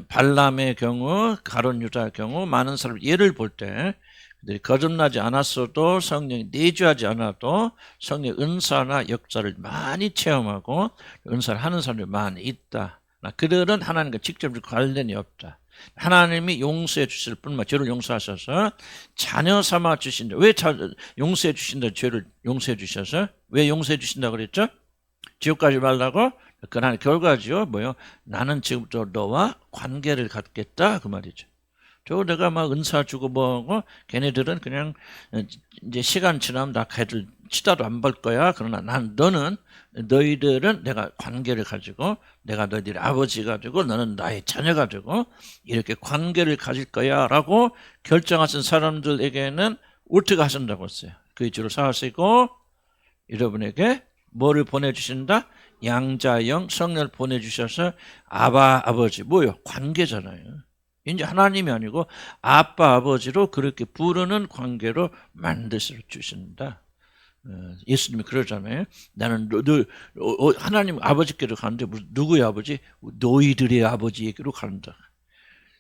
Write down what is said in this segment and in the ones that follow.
발람의 경우, 가룟 유다의 경우 많은 사람 예를 볼 때 그들이 거듭나지 않았어도 성령이 내주하지 않아도 성령 은사나 역사를 많이 체험하고 은사를 하는 사람들이 많이 있다. 그들은 하나님과 직접적 관련이 없다. 하나님이 용서해 주실 뿐만 죄를 용서하셔서 자녀 삼아 주신다. 왜 용서해 주신다? 죄를 용서해 주셔서 왜 용서해 주신다 그랬죠? 지옥 가지 말라고? 그 하나의 결과지요. 뭐요? 나는 지금부터 너와 관계를 갖겠다 그 말이죠. 저 내가 막 은사 주고 뭐고 걔네들은 그냥 이제 시간 지나면 나 걔들 치다도 안 볼 거야. 그러나 너희들은 내가 관계를 가지고 내가 너희들의 아버지가 되고 너는 나의 자녀가 되고 이렇게 관계를 가질 거야 라고 결정하신 사람들에게는 어떻게 하신다고 했어요. 그 주를 사시고 여러분에게 뭐를 보내주신다? 양자영 성령을 보내주셔서 아바 아버지 뭐요? 관계잖아요. 이제 하나님이 아니고 아빠 아버지로 그렇게 부르는 관계로 만드셔 주신다. 예수님이 그러잖아요. 나는 하나님 아버지께로 가는데 누구의 아버지? 너희들의 아버지에게로 간다.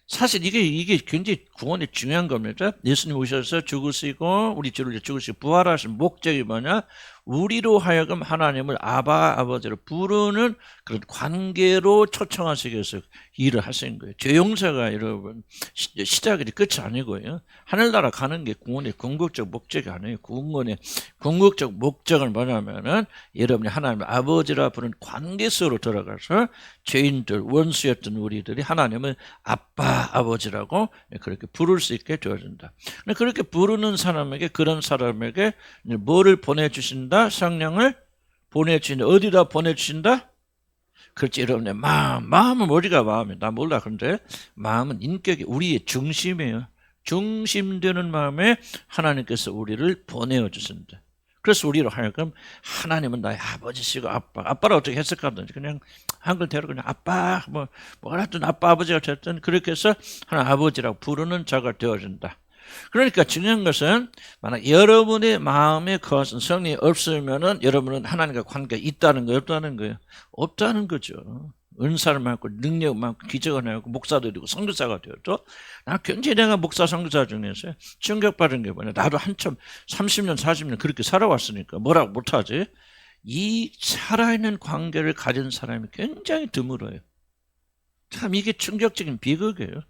사실 이게 굉장히 구원이 중요한 겁니다. 예수님 오셔서 죽으시고 우리 주를 죽으시고 부활하신 목적이 뭐냐? 우리로 하여금 하나님을 아바 아버지로 부르는 그런 관계로 초청하시기 위해서 일을 하신 거예요. 죄 용서가 여러분 시작이 끝이 아니고요. 하늘나라 가는 게 구원의 궁극적 목적이 아니에요. 구원의 궁극적 목적은 뭐냐면은 여러분이 하나님을 아버지라 부르는 관계 속으로 들어가서 죄인들 원수였던 우리들이 하나님을 아빠 아버지라고 그렇게 부를 수 있게 되어진다. 그렇게 부르는 사람에게 그런 사람에게 뭐를 보내주신다? 성령을 보내주신다. 어디다 보내주신다? 그렇지 여러분의 마음은 어디가 마음이에요? 나 몰라. 그런데 마음은 인격이 우리의 중심이에요. 중심되는 마음에 하나님께서 우리를 보내주신다. 그래서 우리로 하여금 하나님은 나의 아버지시고 아빠를 어떻게 해석하든지 그냥 한글대로 그냥 아빠 뭐라든 아빠 아버지가 됐든 그렇게 해서 하나님 아버지라고 부르는 자가 되어진다. 그러니까 중요한 것은 만약 여러분의 마음에 거하신 성령이 없으면은 여러분은 하나님과 관계가 있다는 거예요, 없다는 거예요? 없다는 거죠. 은사를 많고 능력 많고 기적을 하고 목사도 되고 선교사가 되었죠. 나 굉장히 내가 목사 선교사 중에서 충격받은 게 뭐냐. 나도 한참 30년 40년 그렇게 살아왔으니까 뭐라고 못하지. 이 살아있는 관계를 가진 사람이 굉장히 드물어요. 참 이게 충격적인 비극이에요.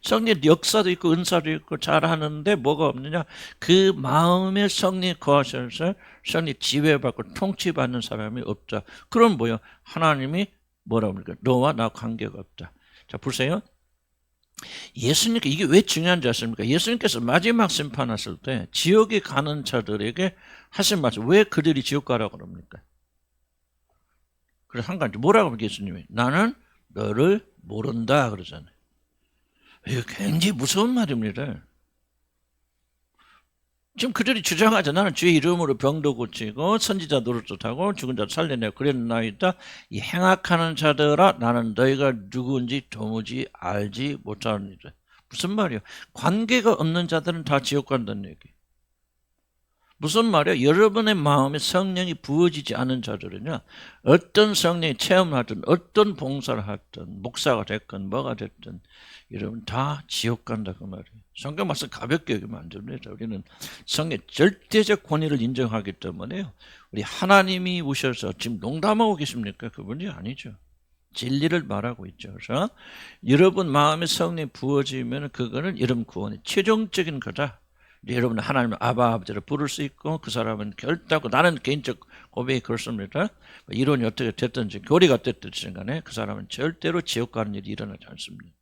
성령 역사도 있고 은사도 있고 잘하는데 뭐가 없느냐. 그 마음에 성령이 거하셔서 성령이 지배받고 통치받는 사람이 없다. 그럼 뭐예요? 하나님이 뭐라고 합니까? 너와 나 관계가 없다. 자 보세요. 예수님께 이게 왜 중요한지 아십니까? 예수님께서 마지막 심판하실 때 지옥에 가는 자들에게 하신 말씀 왜 그들이 지옥 가라고 그럽니까? 그래서 한 가지 뭐라고 합니까? 예수님이 나는 너를 모른다 그러잖아요. 이거 굉장히 무서운 말입니다. 지금 그들이 주장하자 나는 주의 이름으로 병도 고치고 선지자 노릇도 하고 죽은 자 살려내고 그랬나이다. 이 행악하는 자들아 나는 너희가 누구인지 도무지 알지 못하느니라. 무슨 말이야? 관계가 없는 자들은 다 지옥 간다는 얘기. 무슨 말이야? 여러분의 마음에 성령이 부어지지 않은 자들은요. 어떤 성령이 체험하든 어떤 봉사를 하든 목사가 됐건 뭐가 됐든 여러분 다 지옥 간다 그 말이에요. 성경 말씀 가볍게 여기면 안 됩니다. 우리는 성령의 절대적 권위를 인정하기 때문에요. 우리 하나님이 오셔서 지금 농담하고 계십니까? 그분이 아니죠. 진리를 말하고 있죠. 그래서 여러분 마음에 성령이 부어지면 그거는 여러분 구원의 최종적인 거다. 여러분은 하나님을 아바 아버지를 부를 수 있고 그 사람은 결단하고 나는 개인적 고백이 그렇습니다. 이론이 어떻게 됐든지 교리가 됐든지 간에 그 사람은 절대로 지옥 가는 일이 일어나지 않습니다.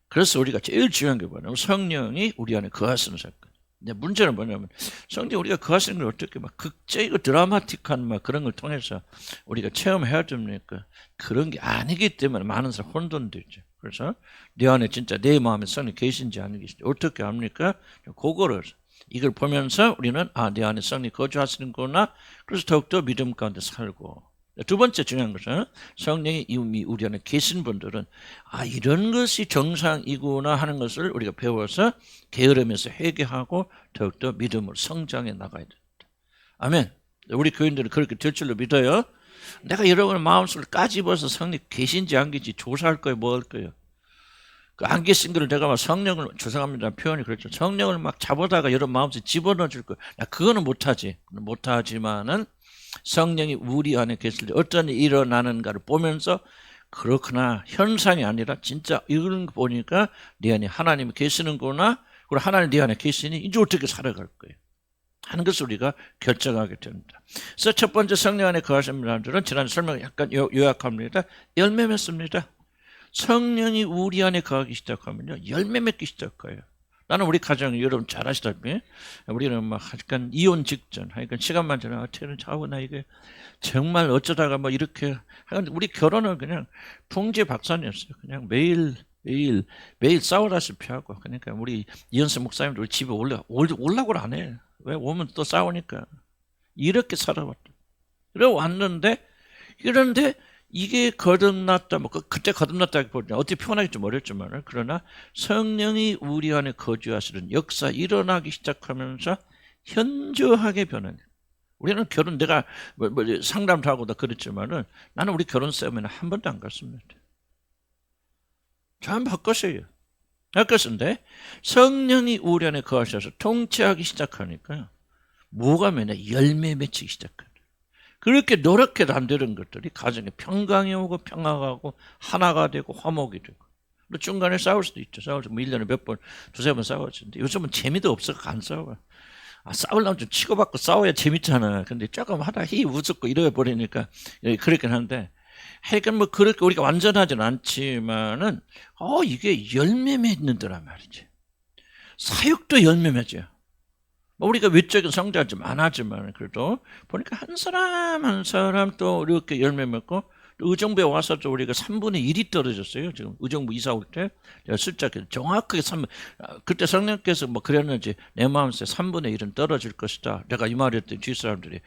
그래서 우리가 제일 중요한 게 뭐냐면 성령이 우리 안에 거하시는 사건. 근데 문제는 뭐냐면 성령이 우리가 거하시는 걸 어떻게 막 극적이고 드라마틱한 막 그런 걸 통해서 우리가 체험해야 됩니까? 그런 게 아니기 때문에 많은 사람 혼돈되죠. 그래서 내 안에 진짜 내 마음에 성령이 계신지 안 계신지 어떻게 합니까? 그거를 이걸 보면서 우리는 내 안에 성령이 거주하시는구나. 그래서 더욱더 믿음 가운데 살고. 두 번째 중요한 것은 성령이 이미 우리 안에 계신 분들은 이런 것이 정상이구나 하는 것을 우리가 배워서 게으름에서 회개하고 더욱더 믿음으로 성장해 나가야 됩니다. 아멘. 우리 교인들은 그렇게 될 줄로 믿어요. 내가 여러분의 마음속을 까집어서 성령 계신지 안 계신지 조사할 거예요. 뭐 할 거예요. 그 안 계신 거를 내가 막 성령을, 죄송합니다. 표현이 그렇죠. 성령을 막 잡아다가 여러분 마음속에 집어넣어 줄 거예요. 나 그거는 못하지. 못하지만은 성령이 우리 안에 계실 때 어떤 일이 일어나는가를 보면서 그렇구나. 현상이 아니라 진짜 이런 거 보니까 네 안에 하나님이 계시는구나. 그리고 하나님 네 안에 계시니 이제 어떻게 살아갈 거예요. 하는 것을 우리가 결정하게 됩니다. 그래서 첫 번째 성령 안에 거하신 분들은 지난 설명 약간 요약합니다. 열매 맺습니다. 성령이 우리 안에 거하기 시작하면요. 열매 맺기 시작해요. 나는 우리 가정 여러분 잘 아시다시피 우리는 막 약간 이혼 직전 하니까 시간만 지나가 퇴는 자고 나 이게 정말 어쩌다가 뭐 이렇게 우리 결혼은 그냥 풍지 박산이었어요. 그냥 매일 싸우다시피 하고 그러니까 우리 이현수 목사님도 우리 집에 올라고 안 해. 왜 오면 또 싸우니까 이렇게 살아왔다. 그래 왔는데 그런데 이게 거듭났다, 뭐 그때 거듭났다기보다 어떻게 표현하기 좀 어렵지만 그러나 성령이 우리 안에 거주하시는 역사 일어나기 시작하면서 현저하게 변하네. 우리는 결혼 내가 뭐 상담도 하고 다 그랬지만은 나는 우리 결혼 싸움에는 한 번도 안 갔습니다. 전 바꿨어요. 바꿨는데 성령이 우리 안에 거하셔서 통치하기 시작하니까 뭐가 매냐 열매 맺히기 시작합니다. 그렇게 노력해도 안 되는 것들이 가정에 평강이 오고 평화가 오고 하나가 되고 화목이 되고 중간에 싸울 수도 있죠. 싸울 때 뭐 1년에 몇 번, 두세 번 싸웠는데 요즘은 재미도 없어서 안 싸워. 싸우려면 좀 치고받고 싸워야 재밌잖아. 근데 조금 하다 웃었고 이래 버리니까 그렇긴 한데 하여간 뭐 그렇게 우리가 완전하진 않지만은 이게 열매 맺는더란 말이지. 사역도 열매 맺어요. 우리가 외적인 성장은 좀 안 하지만 그래도 보니까 한 사람 한 사람 또 이렇게 열매 맺고 또 의정부에 와서 또 우리가 3분의 1이 떨어졌어요. 지금 의정부 이사 올 때 제가 슬쩍 정확하게 그때 성령께서 뭐 그랬는지 내 마음속에 3분의 1은 떨어질 것이다. 내가 이 말을 했더니 주위 사람들이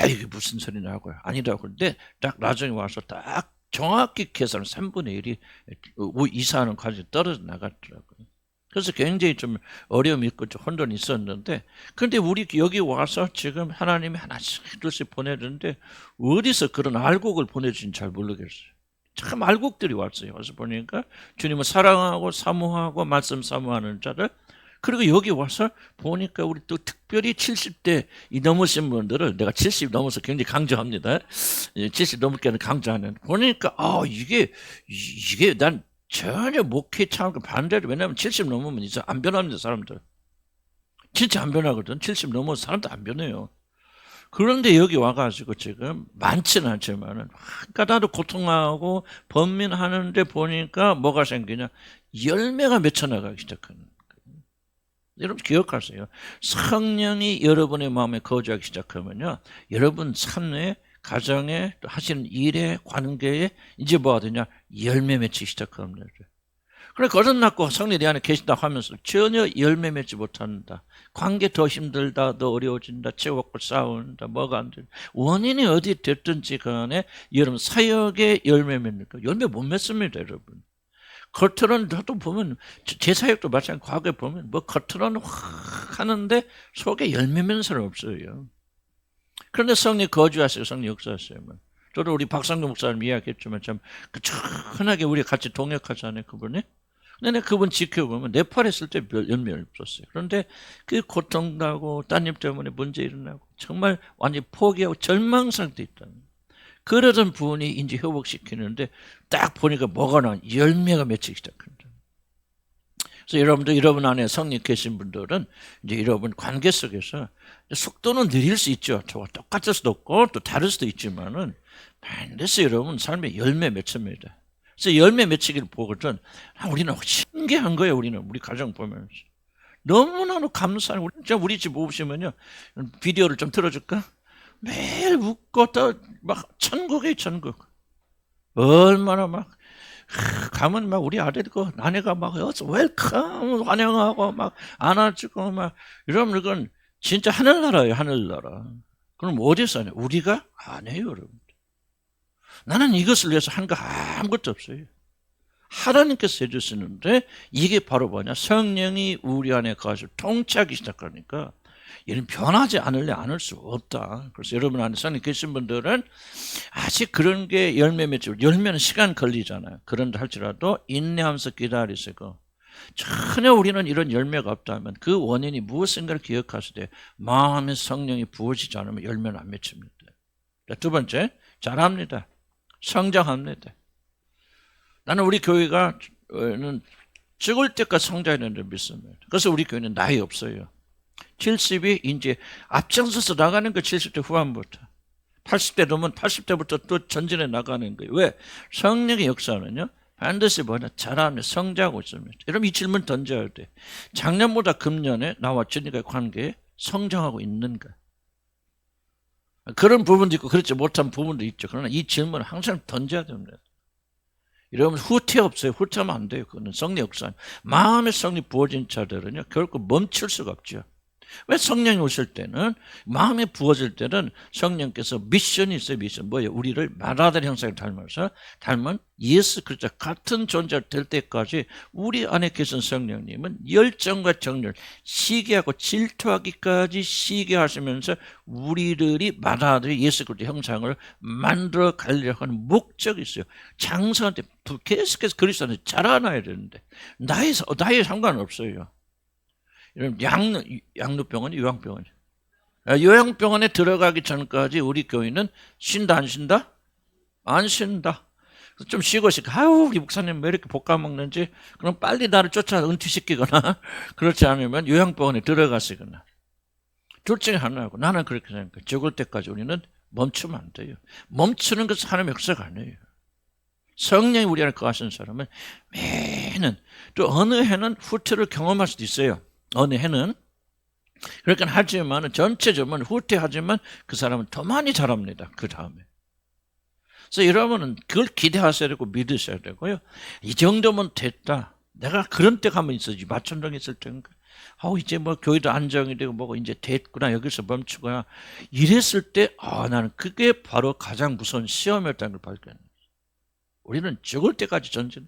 이게 무슨 소리냐고요. 아니라고. 그런데 딱 나중에 와서 딱 정확히 계산을 3분의 1이 이사하는 과정이 떨어져 나갔더라고요. 그래서 굉장히 좀 어려움이 있고 좀 혼돈이 있었는데 그런데 우리 여기 와서 지금 하나님이 하나씩 둘씩 보내주는데 어디서 그런 알곡을 보내주는지 잘 모르겠어요. 참 알곡들이 왔어요. 와서 보니까 주님을 사랑하고 사모하고 말씀 사모하는 자들 그리고 여기 와서 보니까 우리 또 특별히 70대 이 넘으신 분들을 내가 70 넘어서 굉장히 강조합니다. 70 넘게는 강조하는 보니까 이게 난 전혀 목회 창과 반대로 왜냐하면 70 넘으면 이제 안 변합니다. 사람들 진짜 안 변하거든. 70 넘어서 사람들 안 변해요. 그런데 여기 와가지고 지금 많지는 않지만은 까다로 고통하고 번민하는데 보니까 뭐가 생기냐 열매가 맺혀나가기 시작하는 거예요. 여러분 기억하세요. 성령이 여러분의 마음에 거주하기 시작하면요 여러분 삶에 가정에 또 하시는 일에 관계에 이제 뭐가 되냐 열매 맺기 시작합니다. 그래 거듭났고 성령 내 안에 계신다 하면서 전혀 열매 맺지 못한다. 관계 더 힘들다, 더 어려워진다, 채워갖고 싸운다, 뭐가 안 된다. 원인이 어디 됐든지 간에 여러분 사역에 열매 맺는 거 열매 못 맺습니다, 여러분. 겉으로는 저도 보면 제 사역도 마찬가지 과거에 보면 뭐 겉으로는 확 하는데 속에 열매 맺는 사람 없어요. 그런데 성령 거주하세요. 성령 역사하세요. 저도 우리 박상규 목사님 이야기했지만 참 흔하게 우리 같이 동역하잖아요. 그분이. 근데 그분 지켜보면 네팔에 있을 때 열매 없었어요. 그런데 그 고통나고 따님 때문에 문제 일어나고 정말 완전히 포기하고 절망 상태에 있다는 거예요. 그러던 분이 이제 회복시키는데 딱 보니까 뭐가 나와 열매가 맺히기 시작합니다. 그래서 여러분들 여러분 안에 성령 계신 분들은 이제 여러분 관계 속에서 속도는 느릴 수 있죠. 저와 똑같을 수도 없고 또 다를 수도 있지만은 반드시 여러분 삶에 열매 맺힙니다. 그래서 열매 맺히기를 보거든. 우리는 신기한 거예요. 우리 가정 보면서 너무나도 감사한 우리 집 오시면요 비디오를 좀 틀어줄까? 매일 웃고 또 막 천국이에요. 천국. 얼마나 막 가면 막 우리 아들고 아내가 막 웰컴 환영하고 막 안아주고 막 이러면 이건 진짜 하늘나라예요. 하늘나라. 그럼 어디서 하냐? 우리가 안 해요. 여러분. 나는 이것을 위해서 한 거 아무것도 없어요. 하나님께서 해주시는데 이게 바로 뭐냐? 성령이 우리 안에 가서 통치하기 시작하니까 이런 변하지 않을 수 없다. 그래서 여러분 안에 성령 계신 분들은 아직 그런 게 열매 맺죠. 열매는 시간 걸리잖아요. 그런다 할지라도 인내하면서 기다리시고, 전혀 우리는 이런 열매가 없다면 그 원인이 무엇인가를 기억하시되 마음의 성령이 부어지지 않으면 열매는 안 맺힙니다. 두 번째, 잘합니다. 성장합니다. 나는 우리 교회가 죽을 때까지 성장해야 된다고 믿습니다. 그래서 우리 교회는 나이 없어요. 70이 이제 앞장서서 나가는 거 70대 후반부터. 80대 되면 80대부터 또 전진해 나가는 거예요. 왜? 성령의 역사는요, 반드시 잘하면 성장하고 있습니다. 여러분 이 질문 던져야 돼. 작년보다 금년에 나와 주님과의 관계에 성장하고 있는가? 그런 부분도 있고 그렇지 못한 부분도 있죠. 그러나 이 질문을 항상 던져야 됩니다. 여러분 후퇴 없어요. 후퇴하면 안 돼요. 그거는 성령 역사. 마음의 성이 부어진 자들은요 결코 멈출 수가 없죠. 왜? 성령이 오실 때는, 마음이 부어질 때는 성령께서 미션이 있어요. 미션 뭐예요? 우리를 마라들 형상을 닮은 예수 그리스도 같은 존재가 될 때까지 우리 안에 계신 성령님은 열정과 정열, 시기하고 질투하기까지 시기하시면서 우리들이 마라들이 예수 그리스도 형상을 만들어 가려고 하는 목적이 있어요. 장사한테 계속해서 그리스도한테 자라나야 되는데 나이에 상관없어요. 이런 양육병원이 요양병원이. 요양병원에 들어가기 전까지 우리 교인은 쉰다 안 쉰다? 안 쉰다. 좀 쉬고 아유 우리 목사님 왜 이렇게 볶아 먹는지, 그럼 빨리 나를 쫓아 은퇴시키거나 그렇지 않으면 요양병원에 들어가시거나 둘 중에 하나고, 나는 그렇게 생각해요. 죽을 때까지 우리는 멈추면 안 돼요. 멈추는 것은 하나님의 역사가 아니에요. 성령이 우리 안에 거하신 사람은 매년, 또 어느 해는 후퇴를 경험할 수도 있어요. 어느 해는. 그러니까 하지만 전체적으로 후퇴하지만 그 사람은 더 많이 자랍니다. 그 다음에. 그래서 여러분은 그걸 기대하셔야 되고 믿으셔야 되고요. 이 정도면 됐다. 내가 그런 때가 한번 있었지. 마천동 있을 때인가. 이제 뭐 교회도 안정이 되고 뭐고 이제 됐구나. 여기서 멈추거나. 이랬을 때 나는 그게 바로 가장 무서운 시험이었다는 걸 발견해요. 우리는 죽을 때까지 전진.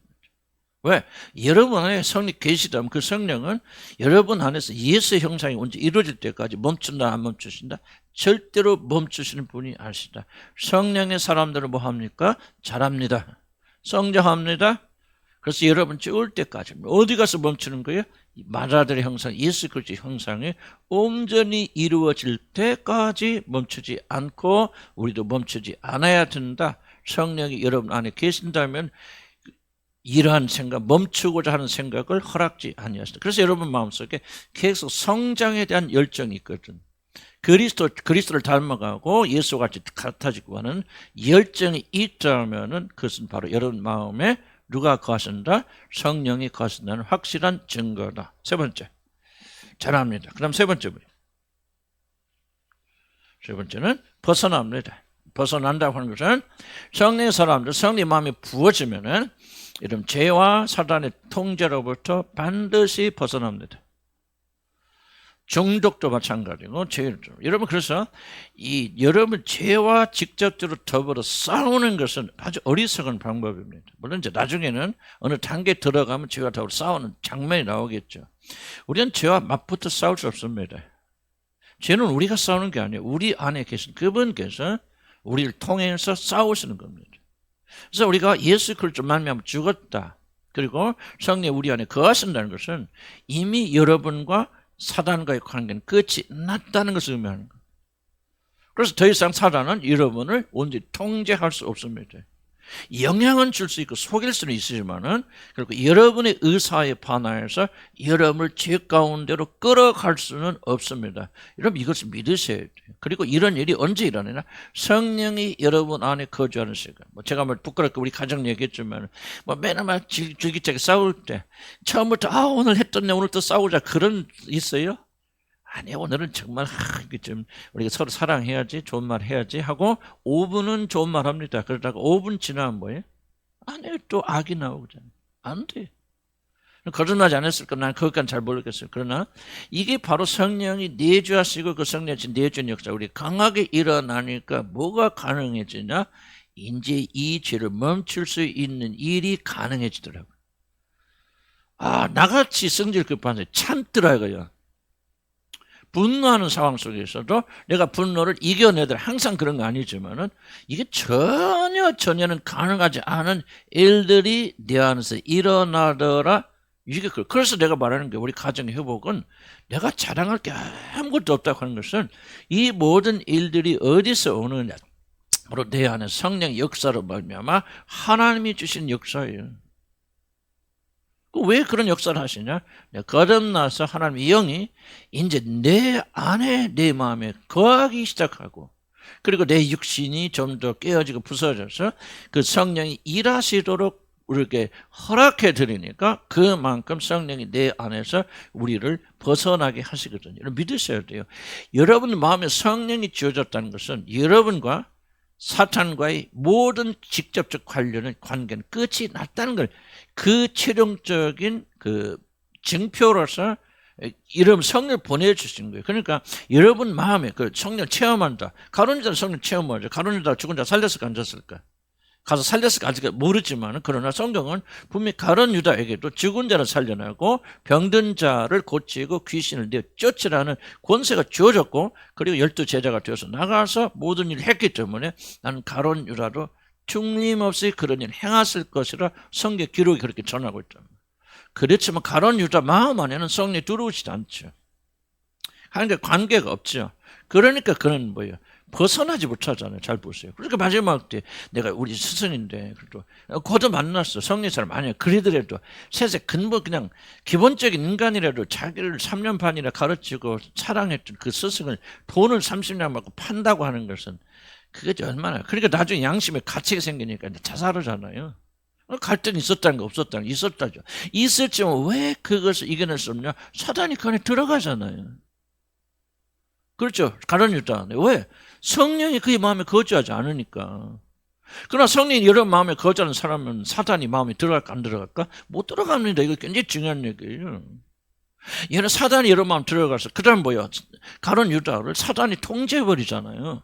왜? 여러분 안에 성령 계시다면 그 성령은 여러분 안에서 예수의 형상이 언제 이루어질 때까지 멈춘다 안 멈추신다? 절대로 멈추시는 분이 아시다. 성령의 사람들은 뭐 합니까? 자랍니다. 성장합니다. 그래서 여러분 죽을 때까지 어디 가서 멈추는 거예요? 마라들의 형상, 예수 그리스도의 형상이 온전히 이루어질 때까지 멈추지 않고 우리도 멈추지 않아야 된다. 성령이 여러분 안에 계신다면 이러한 생각, 멈추고자 하는 생각을 허락지 아니하시다. 그래서 여러분 마음속에 계속 성장에 대한 열정이 있거든. 그리스도를 닮아가고 예수같이 같아지고 하는 열정이 있다면 그것은 바로 여러분 마음에 누가 거하신다? 성령이 거하신다는 확실한 증거다. 세 번째, 잘합니다. 그럼 세 번째는 벗어납니다. 벗어난다고 하는 것은 성령의 사람들, 성령의 마음이 부어지면은 이런 죄와 사단의 통제로부터 반드시 벗어납니다. 중독도 마찬가지고 죄도. 여러분 그래서 여러분 죄와 직접적으로 더불어 싸우는 것은 아주 어리석은 방법입니다. 물론 이제 나중에는 어느 단계에 들어가면 죄와 더불어 싸우는 장면이 나오겠죠. 우리는 죄와 맞붙어 싸울 수 없습니다. 죄는 우리가 싸우는 게 아니에요. 우리 안에 계신 그분께서 우리를 통해서 싸우시는 겁니다. 그래서 우리가 예수 그리스도로 말미암아 죽었다. 그리고 성령이 우리 안에 거하신다는 것은 이미 여러분과 사단과의 관계는 끝이 났다는 것을 의미하는 거예요. 그래서 더 이상 사단은 여러분을 온전히 통제할 수 없습니다. 영향은 줄 수 있고 속일 수는 있으지만은 그리고 여러분의 의사에 반하여서 여러분을 죄 가운데로 끌어갈 수는 없습니다. 여러분 이것을 믿으셔야 돼요. 그리고 이런 일이 언제 일어나냐? 성령이 여러분 안에 거주하는 시간. 제가 부끄럽게 우리 가정 얘기했지만 맨날 줄기차게 싸울 때 처음부터 오늘 했던 내 오늘 또 싸우자 그런 있어요? 아니 오늘은 정말 우리가 서로 사랑해야지, 좋은 말 해야지 하고 5분은 좋은 말 합니다. 그러다가 5분 지나면 뭐예요? 아니 또 악이 나오잖아요. 안 돼. 거듭나지 않았을까? 난 그것까지는 잘 모르겠어요. 그러나 이게 바로 성령이 내주하시고 그 성령이 내주는 역사 우리 강하게 일어나니까 뭐가 가능해지냐? 이제 이 죄를 멈출 수 있는 일이 가능해지더라고요. 나같이 성질 급한 사람이 참더라고요. 분노하는 상황 속에서도 내가 분노를 이겨내더라. 항상 그런 거 아니지만은 이게 전혀는 가능하지 않은 일들이 내 안에서 일어나더라. 이게 그래서 내가 말하는 게 우리 가정의 회복은 내가 자랑할 게 아무것도 없다고 하는 것은 이 모든 일들이 어디서 오느냐. 바로 내 안에 성령의 역사로 말미암아 하나님이 주신 역사예요. 왜 그런 역사를 하시냐? 거듭나서 하나님의 영이 이제 내 안에 내 마음에 거하기 시작하고 그리고 내 육신이 좀 더 깨어지고 부서져서 그 성령이 일하시도록 우리에게 허락해 드리니까 그만큼 성령이 내 안에서 우리를 벗어나게 하시거든요. 믿으셔야 돼요. 여러분 마음에 성령이 주어졌다는 것은 여러분과 사탄과의 모든 직접적 관계는 끝이 났다는 걸 그 최종적인 그 증표로서 이런 성령을 보내주신 거예요. 그러니까 여러분 마음에 그 성령 체험한다. 가룟 유다 성령 체험하죠. 가룟 유다 죽은 자 살렸을까 안 졌을까? 가서 살렸을까 아직 모르지만 그러나 성경은 분명히 가룟 유다에게도 죽은 자를 살려내고 병든 자를 고치고 귀신을 내어 쫓으라는 권세가 주어졌고 그리고 12 제자가 되어서 나가서 모든 일을 했기 때문에 나는 가룟 유다도 틀림없이 그런 일을 행했을 것이라 성경 기록이 그렇게 전하고 있다. 그렇지만 가룟 유다 마음 안에는 성령이 들어오지도 않죠. 하나님과 관계가 없죠. 그러니까 그는 뭐예요? 벗어나지 못하잖아요. 잘 보세요. 그러니까 마지막 때 내가 우리 스승인데 그래도 거듭 만났어. 성령 사람 아니야. 그러더라도 세세 근본 그냥 기본적인 인간이라도 자기를 3년 반이나 가르치고 사랑했던 그 스승을 돈을 30년 받고 판다고 하는 것은 그게 얼마나 그러니까 나중에 양심에 가치가 생기니까 자살하잖아요. 갈등이 있었다는 거 없었다는 거 있었다죠. 있었지만 왜 그것을 이겨낼 수 없냐? 사단이 그 안에 들어가잖아요. 그렇죠. 가룟 유다. 왜? 성령이 그의 마음에 거주하지 않으니까. 그러나 성령이 여러분 마음에 거주하는 사람은 사단이 마음에 들어갈까 안 들어갈까? 못 들어갑니다. 이거 굉장히 중요한 얘기예요. 얘는 사단이 여러분 마음 들어가서 그 다음 뭐야? 가룟 유다를 사단이 통제해버리잖아요.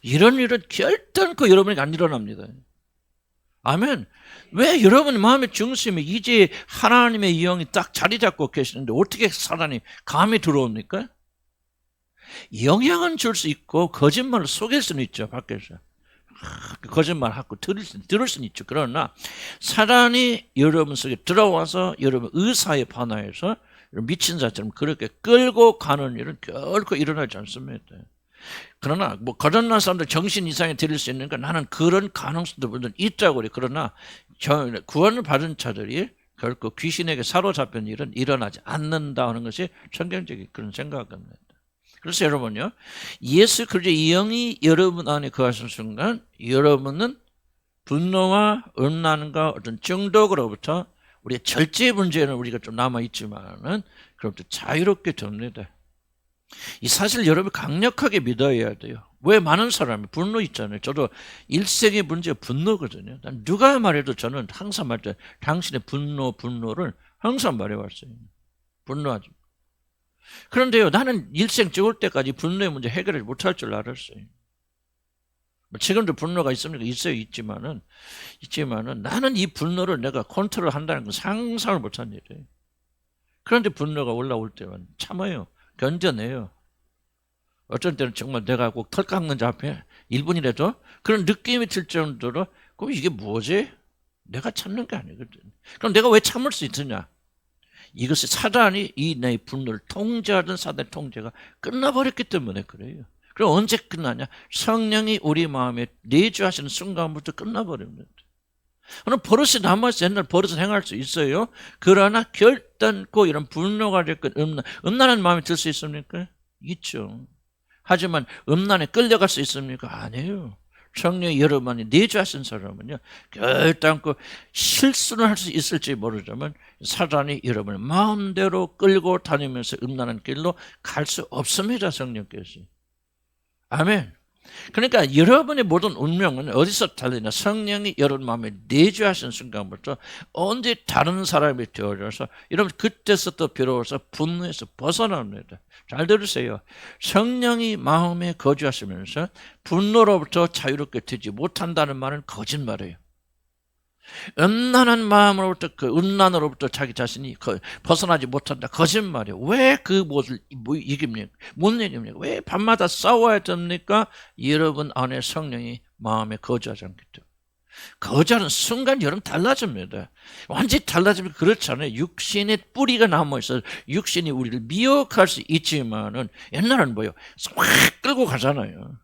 이런 일은 결단코 여러분에게 안 일어납니다. 아멘. 왜 여러분 마음의 중심에 이제 하나님의 영이 딱 자리 잡고 계시는데 어떻게 사단이 감히 들어옵니까? 영향은 줄 수 있고 거짓말을 속일 수는 있죠. 밖에서 거짓말하고 들을 수는 있죠. 그러나 사단이 여러분 속에 들어와서 여러분 의사에 반하여서 미친 자처럼 그렇게 끌고 가는 일은 결코 일어나지 않습니다. 그러나 뭐 거듭난 사람들 정신 이상이 들릴 수 있는 건 나는 그런 가능성도 물론 있다고 그래. 그러나 구원을 받은 자들이 결코 귀신에게 사로잡힌 일은 일어나지 않는다 하는 것이 성경적인 그런 생각입니다. 그래서 여러분요, 예수 그리스도의 영이 여러분 안에 거하신 순간 여러분은 분노와 음란과 어떤 중독으로부터 우리의 절제 문제는 우리가 좀 남아있지만은 그로부터 자유롭게 됩니다. 이 사실 여러분 강력하게 믿어야 돼요. 왜 많은 사람이 분노 있잖아요. 저도 일생의 문제가 분노거든요. 누가 말해도 저는 항상 말할 때 당신의 분노를 항상 말해왔어요. 분노하지. 그런데요, 나는 일생 죽을 때까지 분노의 문제 해결을 못할 줄 알았어요. 지금도 분노가 있습니까? 있지만은 나는 이 분노를 내가 컨트롤 한다는 건 상상을 못한 일이에요. 그런데 분노가 올라올 때만 참아요. 견뎌내요. 어떤 때는 정말 내가 꼭 털 깎는 자 앞에 1분이라도 그런 느낌이 들 정도로 그럼 이게 뭐지? 내가 참는 게 아니거든. 그럼 내가 왜 참을 수 있느냐? 이것이 사단이 이 내 분노를 통제하던 사단의 통제가 끝나버렸기 때문에 그래요. 그럼 언제 끝나냐? 성령이 우리 마음에 내주하시는 순간부터 끝나버립니다. 그럼 버릇이 남아서 옛날 버릇을 행할 수 있어요. 그러나 결단코 이런 분노가 됐건 음란한 마음이 들 수 있습니까? 있죠. 하지만 음란에 끌려갈 수 있습니까? 아니에요. 성령이 여러분이 내주하신 사람은요, 결단코 실수는 할 수 있을지 모르지만 사단이 여러분을 마음대로 끌고 다니면서 음란한 길로 갈 수 없습니다. 성령께서. 아멘. 그러니까 여러분의 모든 운명은 어디서 달리냐? 성령이 여러분 마음에 내주하신 순간부터 언제 다른 사람이 되어져서 여러분 그때서부터 비로소 분노에서 벗어납니다. 잘 들으세요. 성령이 마음에 거주하시면서 분노로부터 자유롭게 되지 못한다는 말은 거짓말이에요. 음란한 마음으로부터 그 음란으로부터 자기 자신이 벗어나지 못한다. 거짓말이에요. 왜 그 못을 이깁니까? 못 이깁니까? 왜 밤마다 싸워야 됩니까? 여러분 안에 성령이 마음에 거주하지 않기 때문에. 거주하는 순간 여러분 달라집니다. 완전히 달라지면 그렇잖아요. 육신의 뿌리가 남아있어 육신이 우리를 미혹할 수 있지만은 옛날에는 뭐예요? 확 끌고 가잖아요.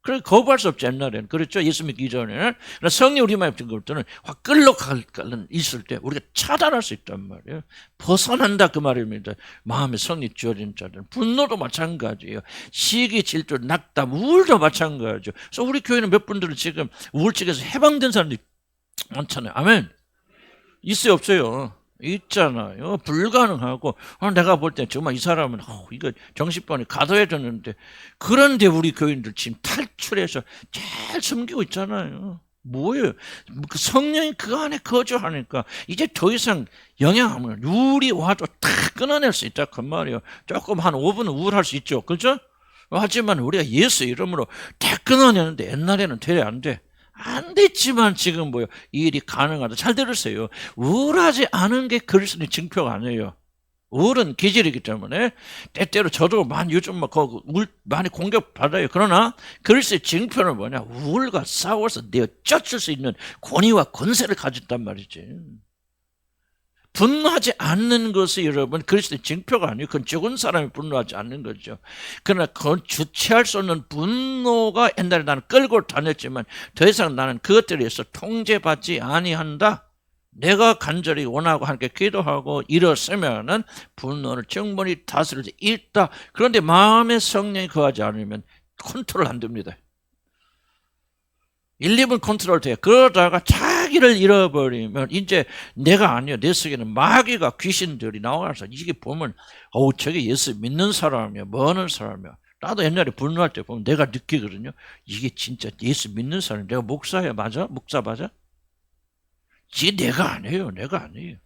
그래 거부할 수 없지 옛날에는. 그렇죠. 예수 믿기 전에는. 성령 우리 마음에 든 것들은 확 끌려가는 있을 때 우리가 차단할 수 있단 말이에요. 벗어난다 그 말입니다. 마음에 성이 주어진 자들은. 분노도 마찬가지예요. 시기, 질투, 낙담, 우울도 마찬가지죠. 그래서 우리 교회는 몇 분들은 지금 우울증에서 해방된 사람들이 많잖아요. 아멘. 있어요 없어요? 있잖아요. 불가능하고 내가 볼 때 정말 이 사람은 이거 정신병원에 가둬야 되는데 그런데 우리 교인들 지금 탈출해서 잘 섬기고 있잖아요. 뭐예요? 그 성령이 그 안에 거주하니까 이제 더 이상 영향하면 우울이 와도 다 끊어낼 수 있다 그 말이에요. 조금 한 5분 우울할 수 있죠. 그렇죠? 하지만 우리가 예수 이름으로 다 끊어내는데 옛날에는 되려 안 돼. 안 됐지만 지금 뭐요? 이 일이 가능하다. 잘 들으세요. 우울하지 않은 게 그리스도의 증표가 아니에요. 우울은 기질이기 때문에 때때로 저도 요즘 많이 공격받아요. 그러나 그리스도의 증표는 뭐냐? 우울과 싸워서 내어 쫓을 수 있는 권위와 권세를 가졌단 말이지. 분노하지 않는 것이 여러분 그리스도의 증표가 아니에요. 그건 죽은 사람이 분노하지 않는 거죠. 그러나 그건 주체할 수 없는 분노가 옛날에 나는 끌고 다녔지만 더 이상 나는 그것들에 의해서 통제받지 아니한다. 내가 간절히 원하고 함께 기도하고 일어서면은 분노를 충분히 다스릴 수 있다. 그런데 마음의 성령이 거하지 않으면 컨트롤 안 됩니다. 1, 2분 컨트롤 돼요. 그러다가 자기를 잃어버리면 이제 내가 아니요. 내 속에는 마귀가 귀신들이 나와서 이게 보면 저게 예수 믿는 사람이야. 뭐 하는 사람이야. 나도 옛날에 분노할 때 보면 내가 느끼거든요. 이게 진짜 예수 믿는 사람이야. 내가 목사야 맞아? 목사 맞아? 이게 내가 아니에요. 내가 아니에요.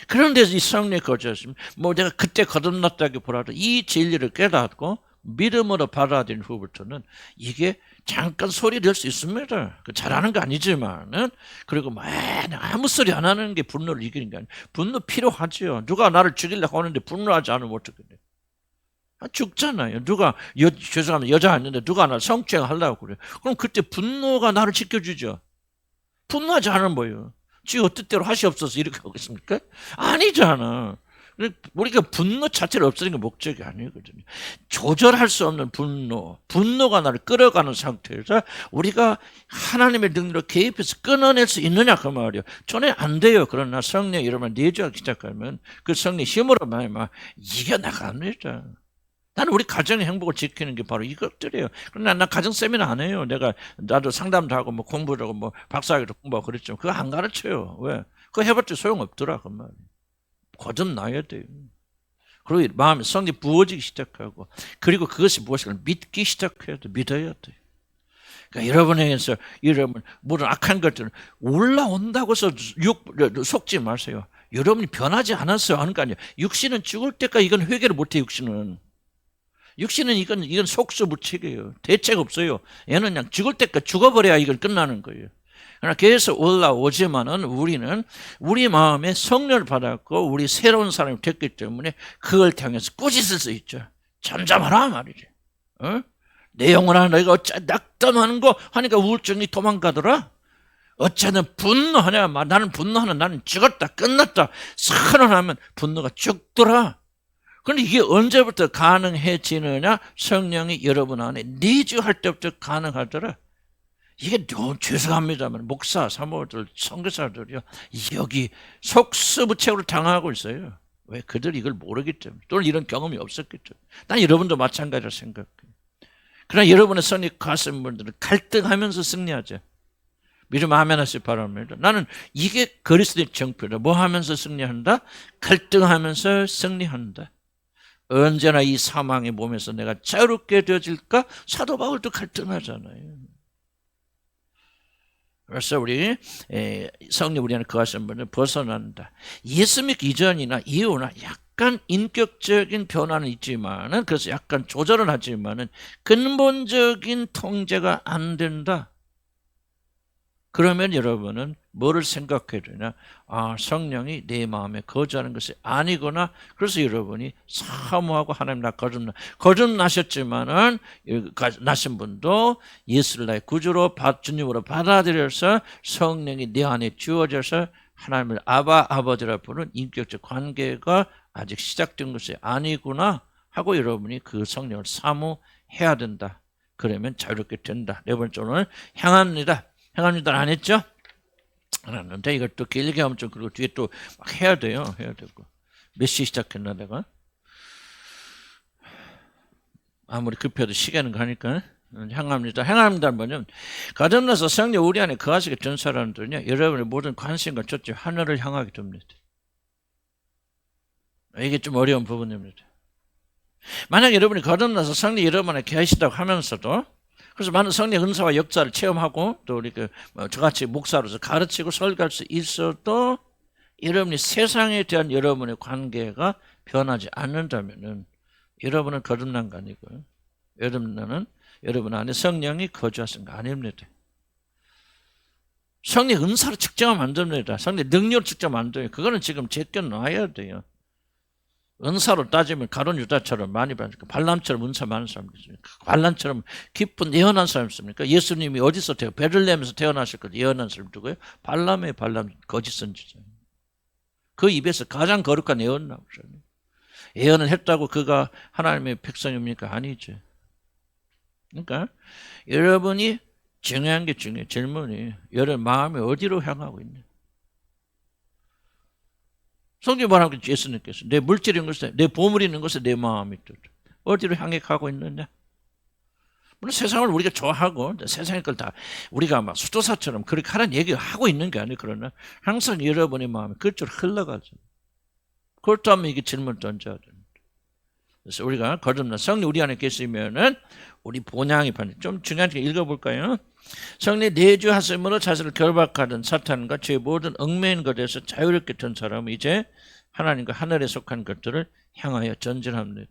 그런데 이 성령이 거주하시면 내가 그때 거듭났다기보다도 이 진리를 깨닫고 믿음으로 받아들인 후부터는 이게 잠깐 소리 낼 수 있습니다. 잘하는 거 아니지만은 그리고 아무 소리 안 하는 게 분노를 이기는 게 아니에요. 분노 필요하지요. 누가 나를 죽이려고 하는데 분노하지 않으면 어떻게 돼요? 죽잖아요. 누가 죄송합니다. 여자 아닌데 누가 나를 성추행하려고 그래요. 그럼 그때 분노가 나를 지켜주죠. 분노하지 않으면 뭐예요? 지 어뜻대로 하시옵소서 이렇게 하겠습니까? 아니잖아. 우리가 분노 자체를 없애는 게 목적이 아니거든요. 조절할 수 없는 분노가 나를 끌어가는 상태에서 우리가 하나님의 능력으로 개입해서 끊어낼 수 있느냐 그 말이에요. 전에 안 돼요. 그러나 성령 이름을 내주하기 시작하면 그 성령 힘으로 막 이겨나갑니다. 나는 우리 가정의 행복을 지키는 게 바로 이것들이에요. 그러나 난 가정 세미나 안 해요. 나도 상담도 하고 공부도 하고 박사학위도 공부하고 그랬지만 그거 안 가르쳐요. 왜? 그거 해봤자 소용없더라 그 말이에요. 거듭나야 돼요. 그리고 마음에 성이 부어지기 시작하고 그리고 그것이 무엇인가 믿기 시작해야 돼. 믿어야 돼. 그러니까 여러분에게서 여러분 모든 악한 것들은 올라온다고 해서 속지 마세요. 여러분이 변하지 않았어요 하는 거 아니에요. 육신은 죽을 때까지 이건 회개를 못해. 육신은 이건 속수무책이에요. 대책 없어요. 얘는 그냥 죽을 때까지 죽어버려야 이건 끝나는 거예요. 그러나 계속 올라오지만은 우리는 우리 마음에 성령을 받았고 우리 새로운 사람이 됐기 때문에 그걸 향해서 꾸짖을 수 있죠. 잠잠하라 말이지. 내 영혼아 너희가 어찌 낙담하는 거 하니까 우울증이 도망가더라. 어쩌면 분노하냐. 나는 분노하는 나는 죽었다 끝났다 선언하면 분노가 죽더라. 그런데 이게 언제부터 가능해지느냐? 성령이 여러분 안에 내주할 때부터 가능하더라. 이게 너무 죄송합니다만 목사, 사모들, 선교사들이요 여기 속수무책으로 당하고 있어요. 왜? 그들이 이걸 모르기 때문에 또는 이런 경험이 없었기 때문에. 난 여러분도 마찬가지라 생각해요. 그러나 여러분의 선이 가신 분들은 갈등하면서 승리하죠. 믿음 아멘 하시기 바랍니다. 나는 이게 그리스도의 정표다. 뭐 하면서 승리한다? 갈등하면서 승리한다. 언제나 이 사망의 몸에서 내가 자유롭게 되어질까? 사도 바울도 갈등하잖아요. 그래서 우리 성령 우리 안에 거하신 분을 벗어난다. 예수 믿기 이전이나 이후나 약간 인격적인 변화는 있지만은 그래서 약간 조절은 하지만은 근본적인 통제가 안 된다. 그러면 여러분은 뭐를 생각해야 되냐? 아, 성령이 내 마음에 거주하는 것이 아니구나. 그래서 여러분이 사모하고 하나님 나 거듭나셨지만은 나신 분도 예수를 나의 구주로 주님으로 받아들여서 성령이 내 안에 주어져서 하나님을 아버지라 부르는 인격적 관계가 아직 시작된 것이 아니구나 하고 여러분이 그 성령을 사모해야 된다. 그러면 자유롭게 된다. 네 번째는 향합니다. 행합니다 안 했죠? 안 했는데 이걸 또 길게 하면 좀 그리고 뒤에 또 막 해야 돼요. 해야 되고. 몇 시 시작했나 내가? 아무리 급해도 시간은 가니까. 향합니다. 행합니다 뭐냐면 거듭나서 성령 우리 안에 거하시게 된 사람들은요. 여러분의 모든 관심과 초점 하늘을 향하게 됩니다. 이게 좀 어려운 부분입니다. 만약 여러분이 거듭나서 성령 여러분 안에 계시다고 하면서도 그래서 많은 성령 은사와 역사를 체험하고 또 우리 저같이 목사로서 가르치고 설교할 수 있어도 여러분이 세상에 대한 여러분의 관계가 변하지 않는다면은 여러분은 거듭난 거 아니고요. 여러분 안에 성령이 거주하신 거 아닙니다. 성령 은사로 측정하면 안 됩니다. 성령 능력으로 측정하면 안 돼요. 그거는 지금 제껴놔야 돼요. 은사로 따지면 가룟 유다처럼 많이 받으니까 발람처럼 은사 많은 사람이 있습니까? 발람처럼 기쁜 예언한 사람이 있습니까? 예수님이 어디서 베들레헴에서 태어나실 것 예언한 사람이 누구예요? 발람 거짓 선지자. 그 입에서 가장 거룩한 예언 나오잖아요. 예언을 했다고 그가 하나님의 백성입니까? 아니죠. 그러니까 여러분이 중요한 게 중요해요. 질문이 여러분 마음이 어디로 향하고 있냐? 성경 말하는 게 예수님께서 내 물질이 있는 것에 내 보물이 있는 것에 내 마음이 어디로 향해 가고 있느냐? 물론 세상을 우리가 좋아하고 세상의 걸 다 우리가 막 수도사처럼 그렇게 하라는 얘기를 하고 있는 게 아니에요. 그러나 항상 여러분의 마음이 그쪽으로 흘러가죠. 그렇다면 이게 질문을 던져야 됩니다. 그래서 우리가 거듭난 성령 우리 안에 계시면은 우리 본향이 좀 중요한 게 읽어볼까요? 성령 내주하심으로 자신을 결박하던 사탄과 죄의 모든 얽매인 것에서 자유롭게 된 사람은 이제 하나님과 하늘에 속한 것들을 향하여 전진합니다.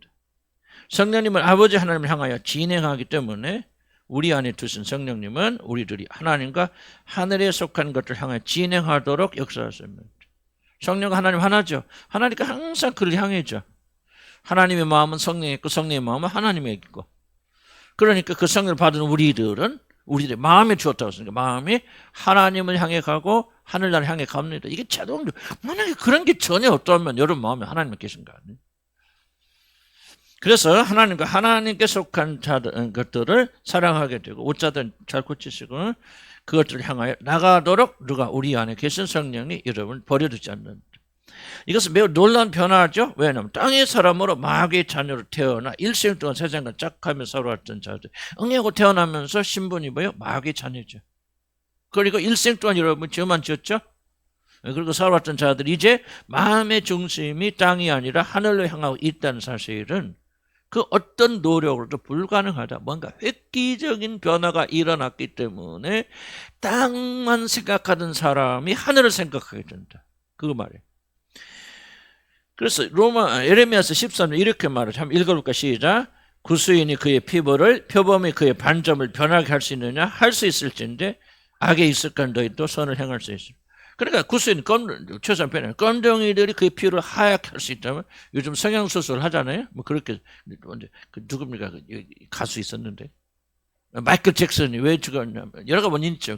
성령님은 아버지 하나님을 향하여 진행하기 때문에 우리 안에 두신 성령님은 우리들이 하나님과 하늘에 속한 것들을 향하여 진행하도록 역사하십니다. 성령과 하나님 하나죠. 하나니까 항상 그를 향해죠. 하나님의 마음은 성령에 있고 성령의 마음은 하나님에 있고 그러니까 그 성령을 받은 우리들의 마음에 주었다고 했으니까 마음이 하나님을 향해 가고 하늘나라를 향해 갑니다. 이게 자동적으로 만약에 그런 게 전혀 없다면 여러분 마음에 하나님이 계신 거 아니에요? 그래서 하나님과 하나님께 속한 것들을 사랑하게 되고 옷자들 잘 고치시고 그것들을 향하여 나가도록 누가 우리 안에 계신 성령이 여러분을 버려두지 않는다. 이것은 매우 놀라운 변화죠. 왜냐하면 땅의 사람으로 마귀의 자녀로 태어나 일생 동안 세상과 짝하며 살아왔던 자들 응애하고 태어나면서 신분이 뭐예요? 마귀의 자녀죠. 그리고 일생 동안 여러분 죄만 지었죠. 그리고 살아왔던 자들이 이제 마음의 중심이 땅이 아니라 하늘로 향하고 있다는 사실은 그 어떤 노력으로도 불가능하다. 뭔가 획기적인 변화가 일어났기 때문에 땅만 생각하던 사람이 하늘을 생각하게 된다. 그거 말이에요. 그래서 에레미야서 13절 이렇게 말을 한번 읽어볼까 시작. 구수인이 그의 피부를 표범이 그의 반점을 변하게 할 수 있느냐? 할 수 있을진데 악에 있을까 너희도 선을 행할 수 있습니다. 그러니까 구수인 최소한 표현은 검정이들이 그의 피부를 하얗게 할 수 있다면 요즘 성형수술 하잖아요. 뭐 그렇게 누굽니까 가수 있었는데 마이클 잭슨이 왜 죽었냐면 여러 가지 원인이 있죠.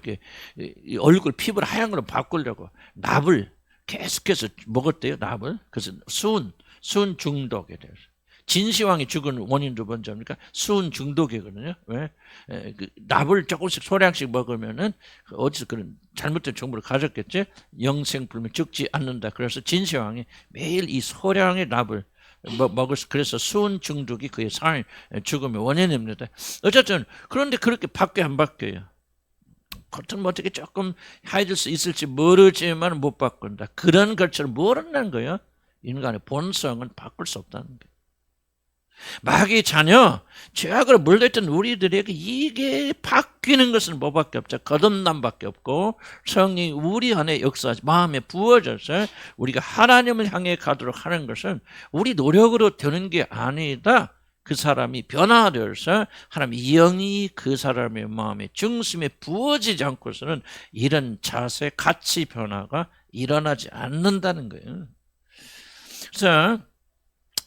얼굴 피부를 하얀 걸로 바꾸려고 납을 계속해서 먹었대요. 납을. 그래서 수은 중독에 대해서. 진시황이 죽은 원인 두 번째입니까? 수은 중독이거든요. 왜? 납을 조금씩 소량씩 먹으면은 어디서 그런 잘못된 정보를 가졌겠지? 영생불명 죽지 않는다. 그래서 진시황이 매일 이 소량의 납을 그래서 수은 중독이 그의 죽음의 원인입니다. 어쨌든 그런데 그렇게 바뀌어 안 바뀌어요. 겉은 어떻게 조금 하얘질 수 있을지 모르지만 못 바꾼다. 그런 것처럼 모른다는 거예요. 인간의 본성은 바꿀 수 없다는 거예요. 마귀의 자녀, 죄악으로 물들었던 우리들에게 이게 바뀌는 것은 뭐밖에 없죠. 거듭남밖에 없고 성령이 우리 안에 역사하시 마음에 부어져서 우리가 하나님을 향해 가도록 하는 것은 우리 노력으로 되는 게 아니다. 그 사람이 변화되어서 하나님의 영이 그 사람의 마음에 중심에 부어지지 않고서는 이런 자세, 가치 변화가 일어나지 않는다는 거예요. 그래서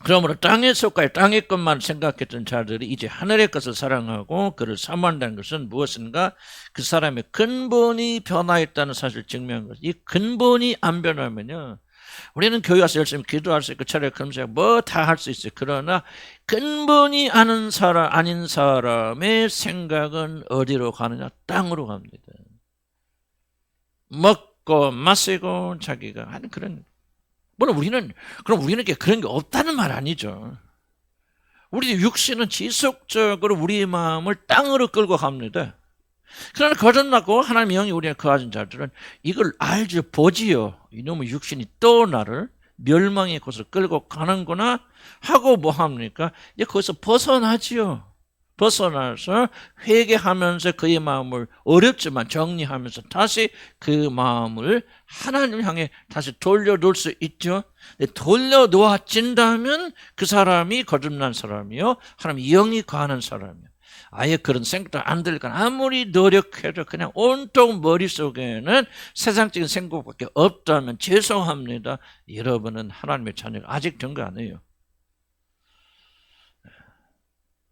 그러므로 땅에 속하여 땅의 것만 생각했던 자들이 이제 하늘의 것을 사랑하고 그를 사모한다는 것은 무엇인가? 그 사람의 근본이 변화했다는 사실을 증명한 것이죠. 이 근본이 안 변하면요, 우리는 교회 와서 열심히 기도할 수 있고 철학 검색 뭐 다 할 수 있어요. 그러나 근본이 아닌 사람의 생각은 어디로 가느냐? 땅으로 갑니다. 먹고 마시고 자기가 하는 그런. 물론 우리는 그런 게 없다는 말 아니죠. 우리 육신은 지속적으로 우리의 마음을 땅으로 끌고 갑니다. 그러나 거듭나고 하나님의 영이 우리에 거하신 자들은 이걸 알죠, 보지요. 이놈의 육신이 또 나를 멸망의 곳을 끌고 가는구나 하고 뭐 합니까? 이제 거기서 벗어나지요. 벗어나서 회개하면서 그의 마음을 어렵지만 정리하면서 다시 그 마음을 하나님 향해 다시 돌려놓을 수 있죠. 돌려놓아진다면 그 사람이 거듭난 사람이요, 하나님 영이 거하는 사람이요. 아예 그런 생각도 안 들까. 아무리 노력해도 그냥 온통 머릿속에는 세상적인 생각밖에 없다면 죄송합니다. 여러분은 하나님의 자녀가 아직 된 거 아니에요.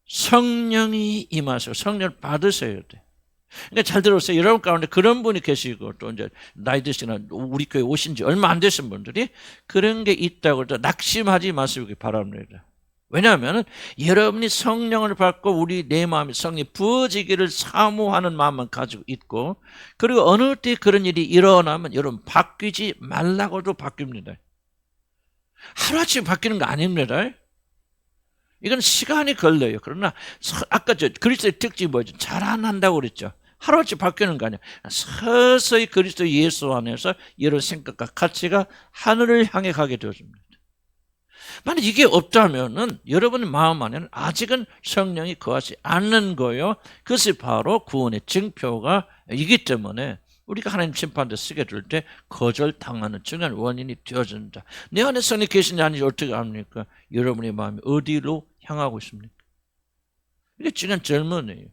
성령이 임하셔. 성령을 받으셔야 돼. 그러니까 잘 들었어요. 여러분 가운데 그런 분이 계시고 또 이제 나이 드시거나 우리 교회 오신 지 얼마 안 되신 분들이 그런 게 있다고 해서 낙심하지 마시기 바랍니다. 왜냐하면 여러분이 성령을 받고 우리 내 마음에 성령이 부어지기를 사모하는 마음만 가지고 있고, 그리고 어느 때 그런 일이 일어나면 여러분 바뀌지 말라고도 바뀝니다. 하루아침에 바뀌는 거 아닙니다. 이건 시간이 걸려요. 그러나 아까 그리스도의 특징이 뭐죠? 잘 안 한다고 그랬죠. 하루아침에 바뀌는 거 아니야. 서서히 그리스도 예수 안에서 여러 생각과 가치가 하늘을 향해 가게 되어집니다. 만약 이게 없다면은 여러분의 마음 안에는 아직은 성령이 거하지 않는 거예요. 그것이 바로 구원의 증표가 이기 때문에 우리가 하나님 심판대 쓰게 될 때 거절당하는 중요한 원인이 되어진다. 내 안에 성령이 계시냐 아닌지 어떻게 압니까? 여러분의 마음이 어디로 향하고 있습니까? 이게 중요한 질문이에요.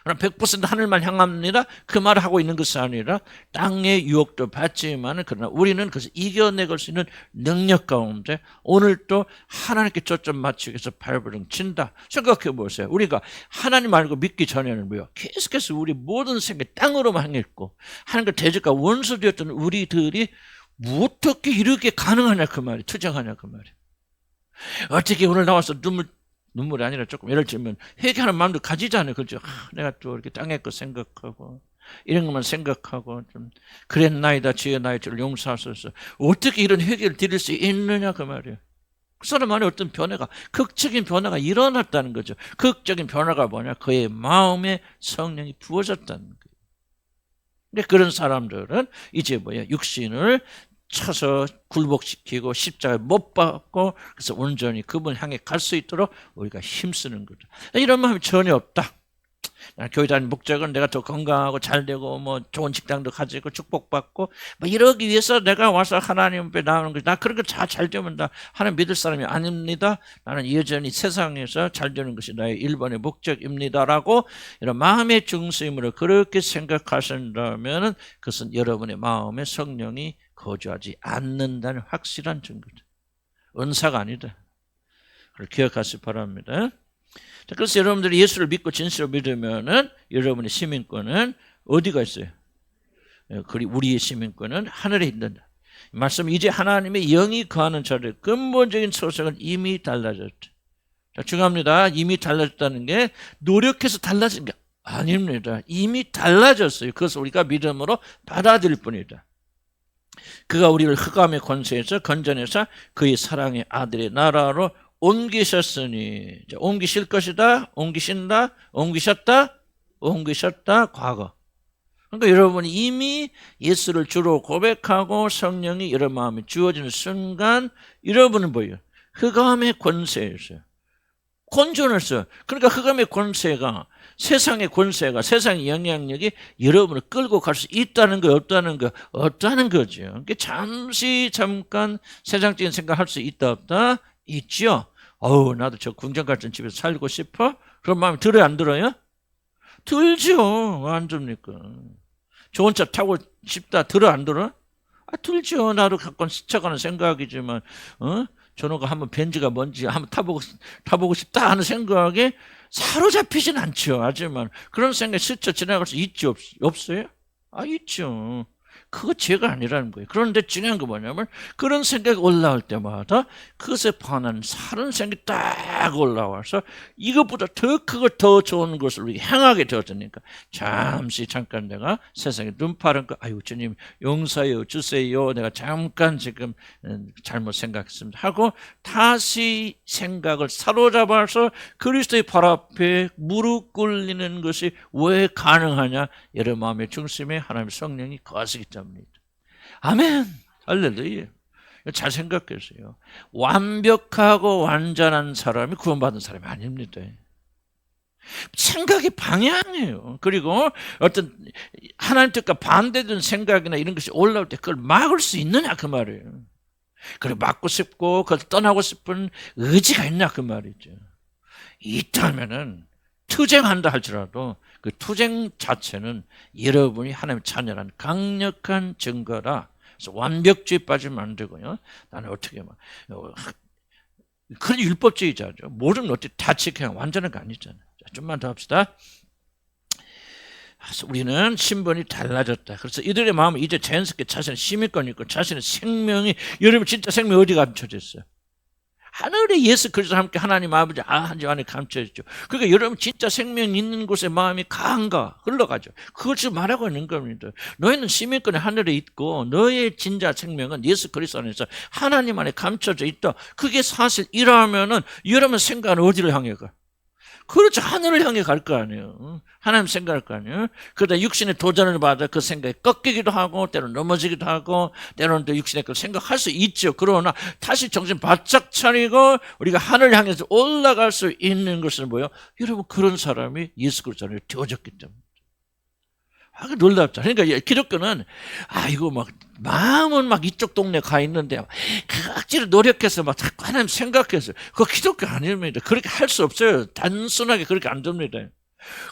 100% 하늘만 향합니다. 그 말을 하고 있는 것이 아니라 땅의 유혹도 받지만 그러나 우리는 그것을 이겨내갈 수 있는 능력 가운데 오늘도 하나님께 초점 맞추기 위해서 발버둥 친다. 생각해 보세요. 우리가 하나님 알고 믿기 전에는 뭐요? 계속해서 우리 모든 생각이 땅으로만 향했고 하나님과 대적과 원수되었던 우리들이 어떻게 이렇게 가능하냐 그 말이, 투정하냐 그 말이. 어떻게 오늘 나와서 눈물이 아니라 조금 예를 들면 회개하는 마음도 가지잖아요. 그렇죠? 내가 또 이렇게 땅의 것 생각하고 이런 것만 생각하고 좀 그랬나이다 주의 나의 죄를 용서하소서. 어떻게 이런 회개를 드릴 수 있느냐 그 말이에요. 그 사람 안에 어떤 변화가, 극적인 변화가 일어났다는 거죠. 극적인 변화가 뭐냐? 그의 마음에 성령이 부어졌다는 거예요. 근데 그런 사람들은 이제 육신을 쳐서 굴복시키고 십자가에 못 박고 그래서 온전히 그분 향해 갈 수 있도록 우리가 힘쓰는 거죠. 이런 마음이 전혀 없다. 교회 다니는 목적은 내가 더 건강하고 잘되고 뭐 좋은 직장도 가지고 축복받고 뭐 이러기 위해서 내가 와서 하나님 앞에 나오는 거지. 나 그런 거 다 잘 되면 나 하나님 믿을 사람이 아닙니다. 나는 여전히 세상에서 잘 되는 것이 나의 1번의 목적입니다라고 이런 마음의 중심으로 그렇게 생각하신다면 그것은 여러분의 마음에 성령이 거주하지 않는다는 확실한 증거죠. 은사가 아니다. 그걸 기억하시기 바랍니다. 자, 그래서 여러분들이 예수를 믿고 진실로 믿으면은 여러분의 시민권은 어디가 있어요? 우리의 시민권은 하늘에 있는다. 말씀 이제 하나님의 영이 거하는 자들의 근본적인 소속은 이미 달라졌다. 자, 중요합니다. 이미 달라졌다는 게 노력해서 달라진 게 아닙니다. 이미 달라졌어요. 그것을 우리가 믿음으로 받아들일 뿐이다. 그가 우리를 흑암의 권세에서 건져내서 그의 사랑의 아들의 나라로 옮기셨으니. 자, 옮기실 것이다. 옮기신다. 옮기셨다. 옮기셨다. 과거. 그러니까 여러분이 이미 예수를 주로 고백하고 성령이 여러분 마음에 주어지는 순간 여러분은 뭐예요? 흑암의 권세에서 건져냈어요. 그러니까 흑암의 권세가, 세상의 권세가, 세상의 영향력이 여러분을 끌고 갈 수 있다는 거, 없다는 거, 없다는 거죠. 그러니까 잠깐 세상적인 생각할 수 있다, 없다? 있죠. 어우, 나도 저 궁전 같은 집에서 살고 싶어? 그런 마음이 들어요, 안 들어요? 들죠. 안 듭니까? 좋은 차 타고 싶다, 들어, 안 들어? 들죠. 나도 가끔 스쳐가는 생각이지만, 저놈가 한번 벤츠가 뭔지 한번 타보고 싶다 하는 생각에 사로잡히진 않죠. 하지만 그런 생각이 스쳐 지나갈 수 있죠, 없어요? 있죠. 그거 죄가 아니라는 거예요. 그런데 중요한 거 뭐냐면 그런 생각이 올라올 때마다 그것에 반하는 다른 생각이 딱 올라와서 이것보다 더 크고 더 좋은 것을 우리가 향하게 되어지니까 잠깐 내가 세상에 눈 파른 거 주님 용서해 주세요. 내가 잠깐 지금 잘못 생각했습니다 하고 다시 생각을 사로잡아서 그리스도의 발 앞에 무릎 꿇리는 것이 왜 가능하냐? 여러분 마음의 중심에 하나님의 성령이 거하시기 때문입니다. 아멘. 할렐루야. 잘 생각하세요. 완벽하고 완전한 사람이 구원받은 사람이 아닙니다. 생각이 방향이에요. 그리고 어떤 하나님 뜻과 반대된 생각이나 이런 것이 올라올 때 그걸 막을 수 있느냐 그 말이에요. 그걸 막고 싶고 그걸 떠나고 싶은 의지가 있냐 그 말이죠. 있다면은 투쟁한다 할지라도 그 투쟁 자체는 여러분이 하나님의 자녀라는 강력한 증거라. 그래서 완벽주의 빠지면 안 되고요. 나는 어떻게 그건 율법주의자죠. 모든 어떻게 다 지켜야 완전한 거 아니잖아요. 자, 좀만 더 합시다. 우리는 신분이 달라졌다. 그래서 이들의 마음은 이제 자연스럽게 자신의 시민권이 있고 자신의 생명이, 여러분 진짜 생명이 어디 감춰져 있어요? 하늘에 예수 그리스도와 함께 하나님 아버지 한지 안에 감춰져 있죠. 그러니까 여러분 진짜 생명이 있는 곳에 마음이 강한가 흘러가죠. 그걸 지금 말하고 있는 겁니다. 너희는 시민권이 하늘에 있고 너의 진짜 생명은 예수 그리스도 안에서 하나님 안에 감춰져 있다. 그게 사실 이러면은 여러분 생각은 어디를 향해 가? 그렇죠. 하늘을 향해 갈 거 아니에요. 하나님 생각할 거 아니에요. 그러다 육신의 도전을 받아 그 생각이 꺾이기도 하고 때로는 넘어지기도 하고 때로는 또 육신의 걸 생각할 수 있죠. 그러나 다시 정신 바짝 차리고 우리가 하늘을 향해서 올라갈 수 있는 것은 뭐예요? 여러분 그런 사람이 예수 그리스도 안에 되어졌기 때문에. 놀랍죠. 그러니까 기독교는 이거 막 마음은 막 이쪽 동네 가 있는데 억지로 노력해서 막 자꾸 하나님 생각해서 그거 기독교 아닙니다. 그렇게 할 수 없어요. 단순하게 그렇게 안 됩니다.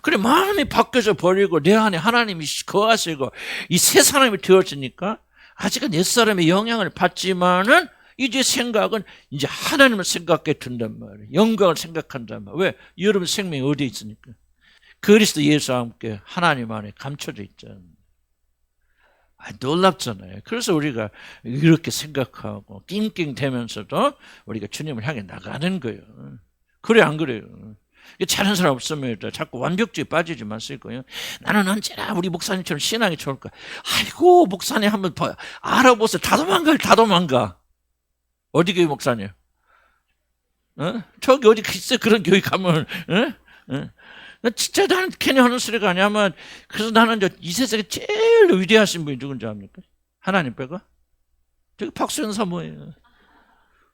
그래 마음이 바뀌어져 버리고 내 안에 하나님이 거하시고 이 새 사람이 되어지니까 아직은 옛 사람의 영향을 받지만은 이제 생각은 이제 하나님을 생각해 둔단 말이에요. 영광을 생각한단 말이에요. 왜? 여러분 생명이 어디에 있으니까. 그리스도 예수와 함께 하나님 안에 감춰져 있잖아요. 놀랍잖아요. 그래서 우리가 이렇게 생각하고 낑낑대면서도 우리가 주님을 향해 나가는 거예요. 그래 안 그래요? 잘하는 사람 없습니다. 자꾸 완벽주의 빠지지 마시고요. 나는 언제나 우리 목사님처럼 신앙이 좋을까? 아이고 목사님 한번 알아보세요. 다 도망가. 어디 교회 목사님? 저기 어디 있어? 그런 교회 가면 진짜 나는 괜히 하는 소리가 아니야만. 그래서 나는 이 세상에 제일 위대하신 분이 누군지 압니까? 하나님 빼고? 저기 박수현 사모예요.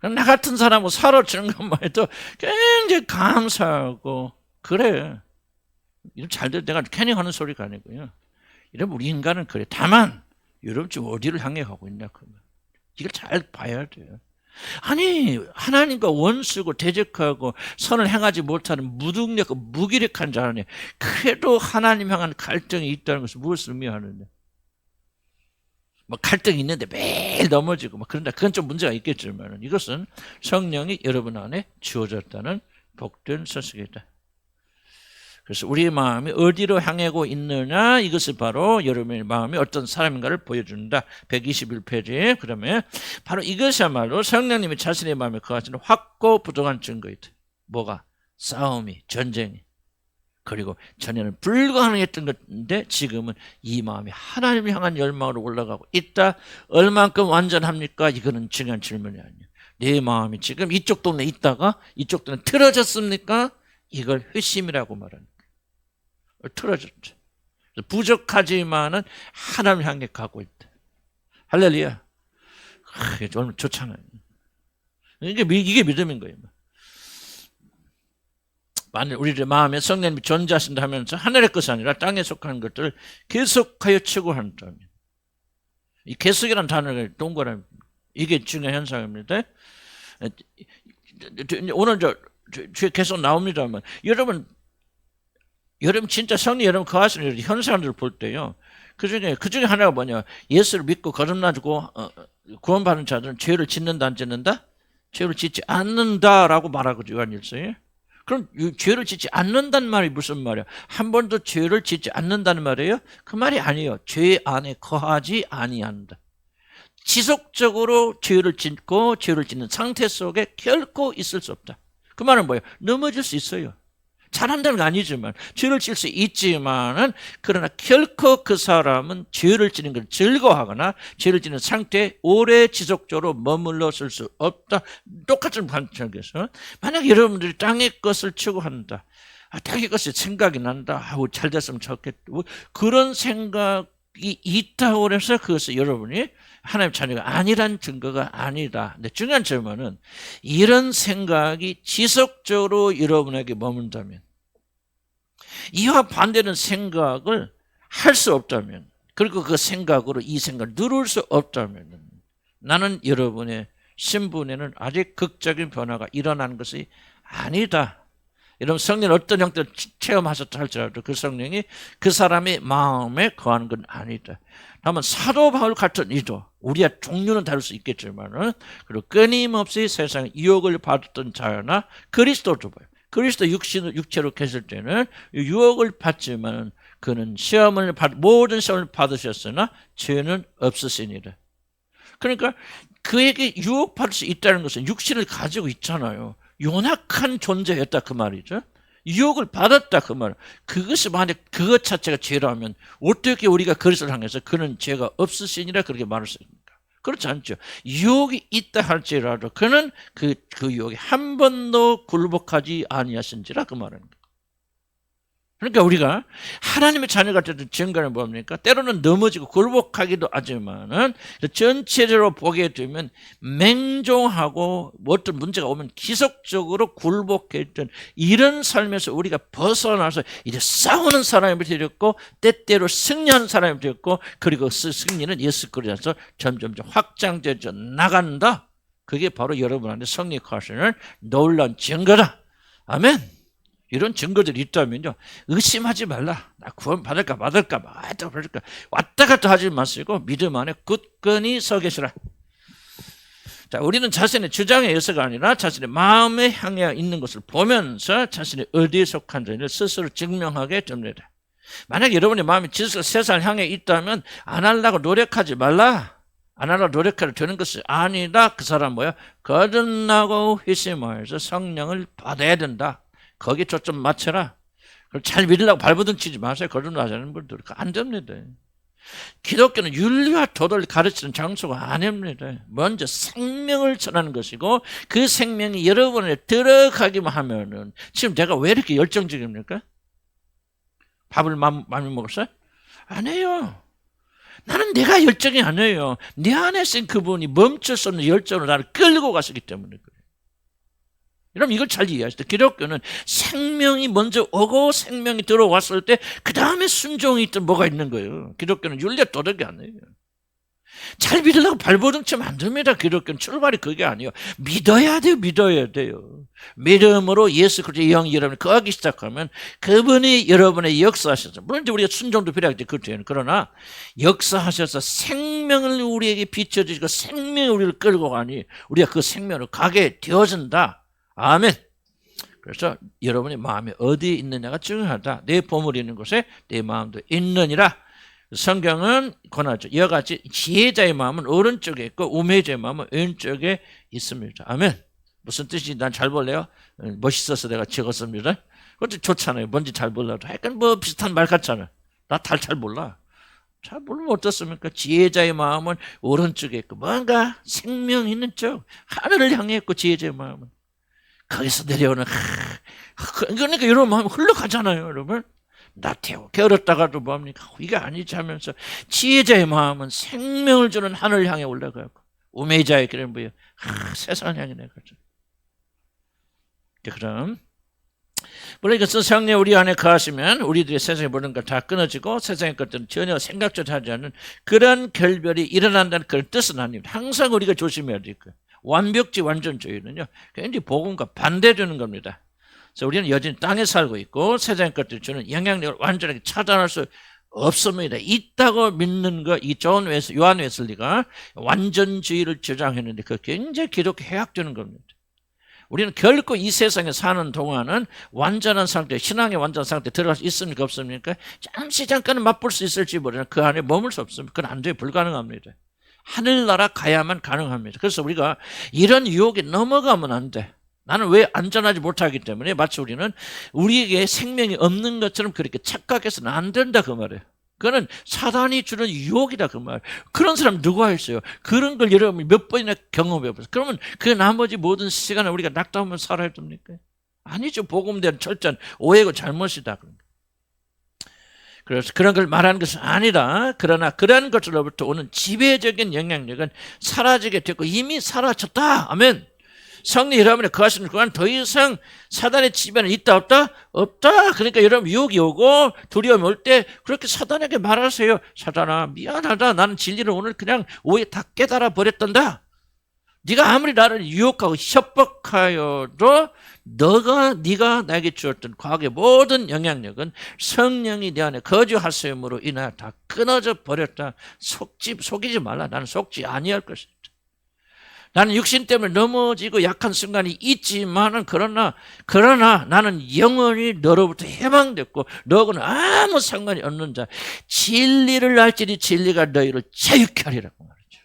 나 같은 사람하고 살아주는 것만 해도 굉장히 감사하고 그래. 이런 잘들 내가 괜히 하는 소리가 아니고요. 이런 우리 인간은 그래. 다만 여러분 지금 어디를 향해 가고 있냐 그러면 이걸 잘 봐야 돼요. 아니 하나님과 원수고 대적하고 선을 행하지 못하는 무능력과 무기력한 자라니 그래도 하나님 향한 갈등이 있다는 것은 무엇을 의미하느냐? 갈등이 있는데 매일 넘어지고 그런다. 그건 좀 문제가 있겠지만 이것은 성령이 여러분 안에 주어졌다는 복된 소식이다. 그래서 우리의 마음이 어디로 향하고 있느냐 이것을 바로 여러분의 마음이 어떤 사람인가를 보여준다. 121페이지에 그러면 바로 이것이야말로 성령님이 자신의 마음에 거하시는 확고 부동한 증거이다. 뭐가? 싸움이, 전쟁이. 그리고 전에는 불가능했던 건데 지금은 이 마음이 하나님을 향한 열망으로 올라가고 있다. 얼만큼 완전합니까? 이거는 중요한 질문이 아니에요. 내 마음이 지금 이쪽 동네에 있다가 이쪽 동네 틀어졌습니까? 이걸 회심이라고 말하는 거예요. 틀어졌죠. 부족하지만은 하나님을 향해 가고 있다. 할렐루야. 이게 좀 좋잖아요. 이게 믿음인 거예요. 만일 우리의 마음에 성령님이 존재하신다 하면서 하늘의 것이 아니라 땅에 속하는 것들을 계속하여 추구한다면 이 계속이라는 단어가 동그라미 이게 중요한 현상입니다. 오늘 계속 나옵니다만 여러분 진짜 성령 여러분 거하시는 현상들을 볼 때요. 그중에 하나가 뭐냐? 예수를 믿고 거듭나고 구원받은 자들은 죄를 짓는다 안 짓는다? 죄를 짓지 않는다라고 말하고 요한일서에. 그럼 죄를 짓지 않는다는 말이 무슨 말이야? 한 번도 죄를 짓지 않는다는 말이에요? 그 말이 아니에요. 죄 안에 거하지 아니한다. 지속적으로 죄를 짓고 죄를 짓는 상태 속에 결코 있을 수 없다. 그 말은 뭐예요? 넘어질 수 있어요. 잘한다는 건 아니지만 죄를 질 수 있지만은 그러나 결코 그 사람은 죄를 지는 걸 즐거워하거나 죄를 지는 상태에 오래 지속적으로 머물렀을 수 없다. 똑같은 관점에서 만약 여러분들이 땅의 것을 추구한다. 땅의 것이 생각이 난다. 잘 됐으면 좋겠다. 그런 생각이 있다고 해서 그것을 여러분이 하나님 자녀가 아니란 증거가 아니다. 근데 중요한 질문은 이런 생각이 지속적으로 여러분에게 머문다면, 이와 반대는 생각을 할 수 없다면, 그리고 그 생각으로 이 생각을 누를 수 없다면 나는 여러분의 신분에는 아직 극적인 변화가 일어나는 것이 아니다. 여러분 성령 어떤 형태를 체험하셨다 할지라도 그 성령이 그 사람의 마음에 거하는 건 아니다. 다만 사도 바울 같은 이도 우리의 종류는 다를 수 있겠지만은 그리고 끊임없이 세상에 유혹을 받았던 자나 그리스도도 봐요. 그리스도 육체로 계실 때는 유혹을 받지만 그는 모든 시험을 받으셨으나 죄는 없으시니라. 그러니까 그에게 유혹받을 수 있다는 것은 육신을 가지고 있잖아요. 연약한 존재였다 그 말이죠. 유혹을 받았다 그 말. 그것이 만약 그것 자체가 죄라면 어떻게 우리가 그리스도를 향해서 그는 죄가 없으시니라 그렇게 말할 수 있습니까? 그렇지 않죠. 유혹이 있다 할지라도 그는 그 유혹에 한 번도 굴복하지 아니하신지라 그 말입니다. 그러니까 우리가 하나님의 자녀가 되는 증거는 뭡니까? 때로는 넘어지고 굴복하기도 하지만은 전체적으로 보게 되면 맹종하고 어떤 문제가 오면 지속적으로 굴복했던 이런 삶에서 우리가 벗어나서 이제 싸우는 사람이 되었고 때때로 승리하는 사람이 되었고 그리고 그 승리는 예수 그리스도에서 점점 확장되어 나간다. 그게 바로 여러분한테 성립하시는 놀라운 증거다. 아멘. 이런 증거들이 있다면요, 의심하지 말라. 나 구원 받을까 왔다 갔다 하지 마시고 믿음 안에 굳건히 서 계시라. 자, 우리는 자신의 주장에 의해서가 아니라 자신의 마음에 향해 있는 것을 보면서 자신이 어디에 속한지를 스스로 증명하게 됩니다. 만약 여러분의 마음이 지속 세상을 향해 있다면 안 하려고 노력하지 말라. 안 하려고 노력해도 되는 것이 아니다. 그 사람 뭐야? 거듭나고 회심하여서 성령을 받아야 된다. 거기 초점 맞춰라. 잘 믿으려고 발버둥 치지 마세요. 거듭나자는 분들. 안 됩니다. 기독교는 윤리와 도덕을 가르치는 장소가 아닙니다. 먼저 생명을 전하는 것이고 그 생명이 여러분에 들어가기만 하면은 지금 내가 왜 이렇게 열정적입니까? 밥을 많이 먹었어요? 아니에요. 나는 내가 열정이 아니에요. 내 안에 쓴 그분이 멈출 수 없는 열정으로 나를 끌고 가시기 때문에 그래요. 여러분 이걸 잘 이해하시죠. 기독교는 생명이 먼저 오고 생명이 들어왔을 때 그 다음에 순종이 있든 뭐가 있는 거예요. 기독교는 윤리 도덕이 아니에요. 잘 믿으려고 발버둥 치면 안 됩니다. 기독교는 출발이 그게 아니에요. 믿어야 돼요. 믿음으로 예수 그리스도의 영이 여러분을 거하기 시작하면 그분이 여러분의 역사하셔서, 물론 이제 우리가 순종도 필요하겠죠. 그렇죠. 그러나 역사하셔서 생명을 우리에게 비춰주시고 생명이 우리를 끌고 가니 우리가 그 생명으로 가게 되어진다. 아멘. 그래서 여러분의 마음이 어디에 있느냐가 중요하다. 내 보물이 있는 곳에 내 마음도 있느니라. 성경은 권하죠. 이와 같이 지혜자의 마음은 오른쪽에 있고 우매자의 마음은 왼쪽에 있습니다. 아멘. 무슨 뜻인지 난 잘 볼래요? 멋있어서 내가 적었습니다. 그것도 좋잖아요. 뭔지 잘 몰라도. 약간 뭐 비슷한 말 같잖아요. 나 잘 몰라. 잘 모르면 어떻습니까? 지혜자의 마음은 오른쪽에 있고 뭔가 생명 있는 쪽 하늘을 향해 있고 지혜자의 마음은 거기서 내려오는 그러니까 여러분 마음이 흘러가잖아요. 여러분 나태하고 게으렀다가도 뭡니까? 이게 아니지 하면서 지혜자의 마음은 생명을 주는 하늘을 향해 올라가고 우매자의 길은 뭐예요? 세상을 향해 내가죠. 그럼 물론 이것은 성령 우리 안에 거하시면 우리들의 세상의 모든 걸 다 끊어지고 세상의 것들은 전혀 생각조차 하지 않는 그런 결별이 일어난다는 그런 뜻은 아닙니다. 항상 우리가 조심해야 될 거예요. 완벽지 완전주의는요, 굉장히 복음과 반대되는 겁니다. 그래서 우리는 여전히 땅에 살고 있고 세상 것들이 주는 영향력을 완전하게 차단할 수 없습니다. 있다고 믿는 거, 이 요한 웨슬리가 완전주의를 주장했는데 그 굉장히 기독교 해악되는 겁니다. 우리는 결코 이 세상에 사는 동안은 완전한 상태, 신앙의 완전한 상태 들어갈 수 있습니까? 없습니까? 잠깐은 맛볼 수 있을지 모르나 그 안에 머물 수 없습니다. 그건 안 돼요. 불가능합니다. 하늘나라 가야만 가능합니다. 그래서 우리가 이런 유혹에 넘어가면 안 돼. 나는 왜 안전하지 못하기 때문에 마치 우리는 우리에게 생명이 없는 것처럼 그렇게 착각해서는 안 된다 그 말이에요. 그거는 사단이 주는 유혹이다 그 말. 그런 사람 누가 있어요? 그런 걸 여러분이 몇 번이나 경험해 보세요. 그러면 그 나머지 모든 시간을 우리가 낙담하면 살아야 됩니까? 아니죠. 복음대로 철저한 오해고 잘못이다. 그래서 그런 걸 말하는 것은 아니다. 그러나 그러한 것으로부터 오는 지배적인 영향력은 사라지게 됐고 이미 사라졌다. 아멘. 성령 여러분의 거하시는 그간 더 이상 사단의 지배는 있다 없다? 없다. 그러니까 여러분 유혹이 오고 두려움이 올 때 그렇게 사단에게 말하세요. 사단아 미안하다. 나는 진리를 오늘 그냥 오해 다 깨달아 버렸단다. 네가 아무리 나를 유혹하고 협박하여도 네가 나에게 주었던 과거의 모든 영향력은 성령이 내 안에 거주하심으로 인하여 다 끊어져 버렸다. 속이지 말라. 나는 속지 아니할 것이다. 나는 육신 때문에 넘어지고 약한 순간이 있지만은 그러나 나는 영원히 너로부터 해방됐고 너하고는 아무 상관이 없는 자 진리를 알지니 진리가 너희를 자유케 하리라고 말이죠.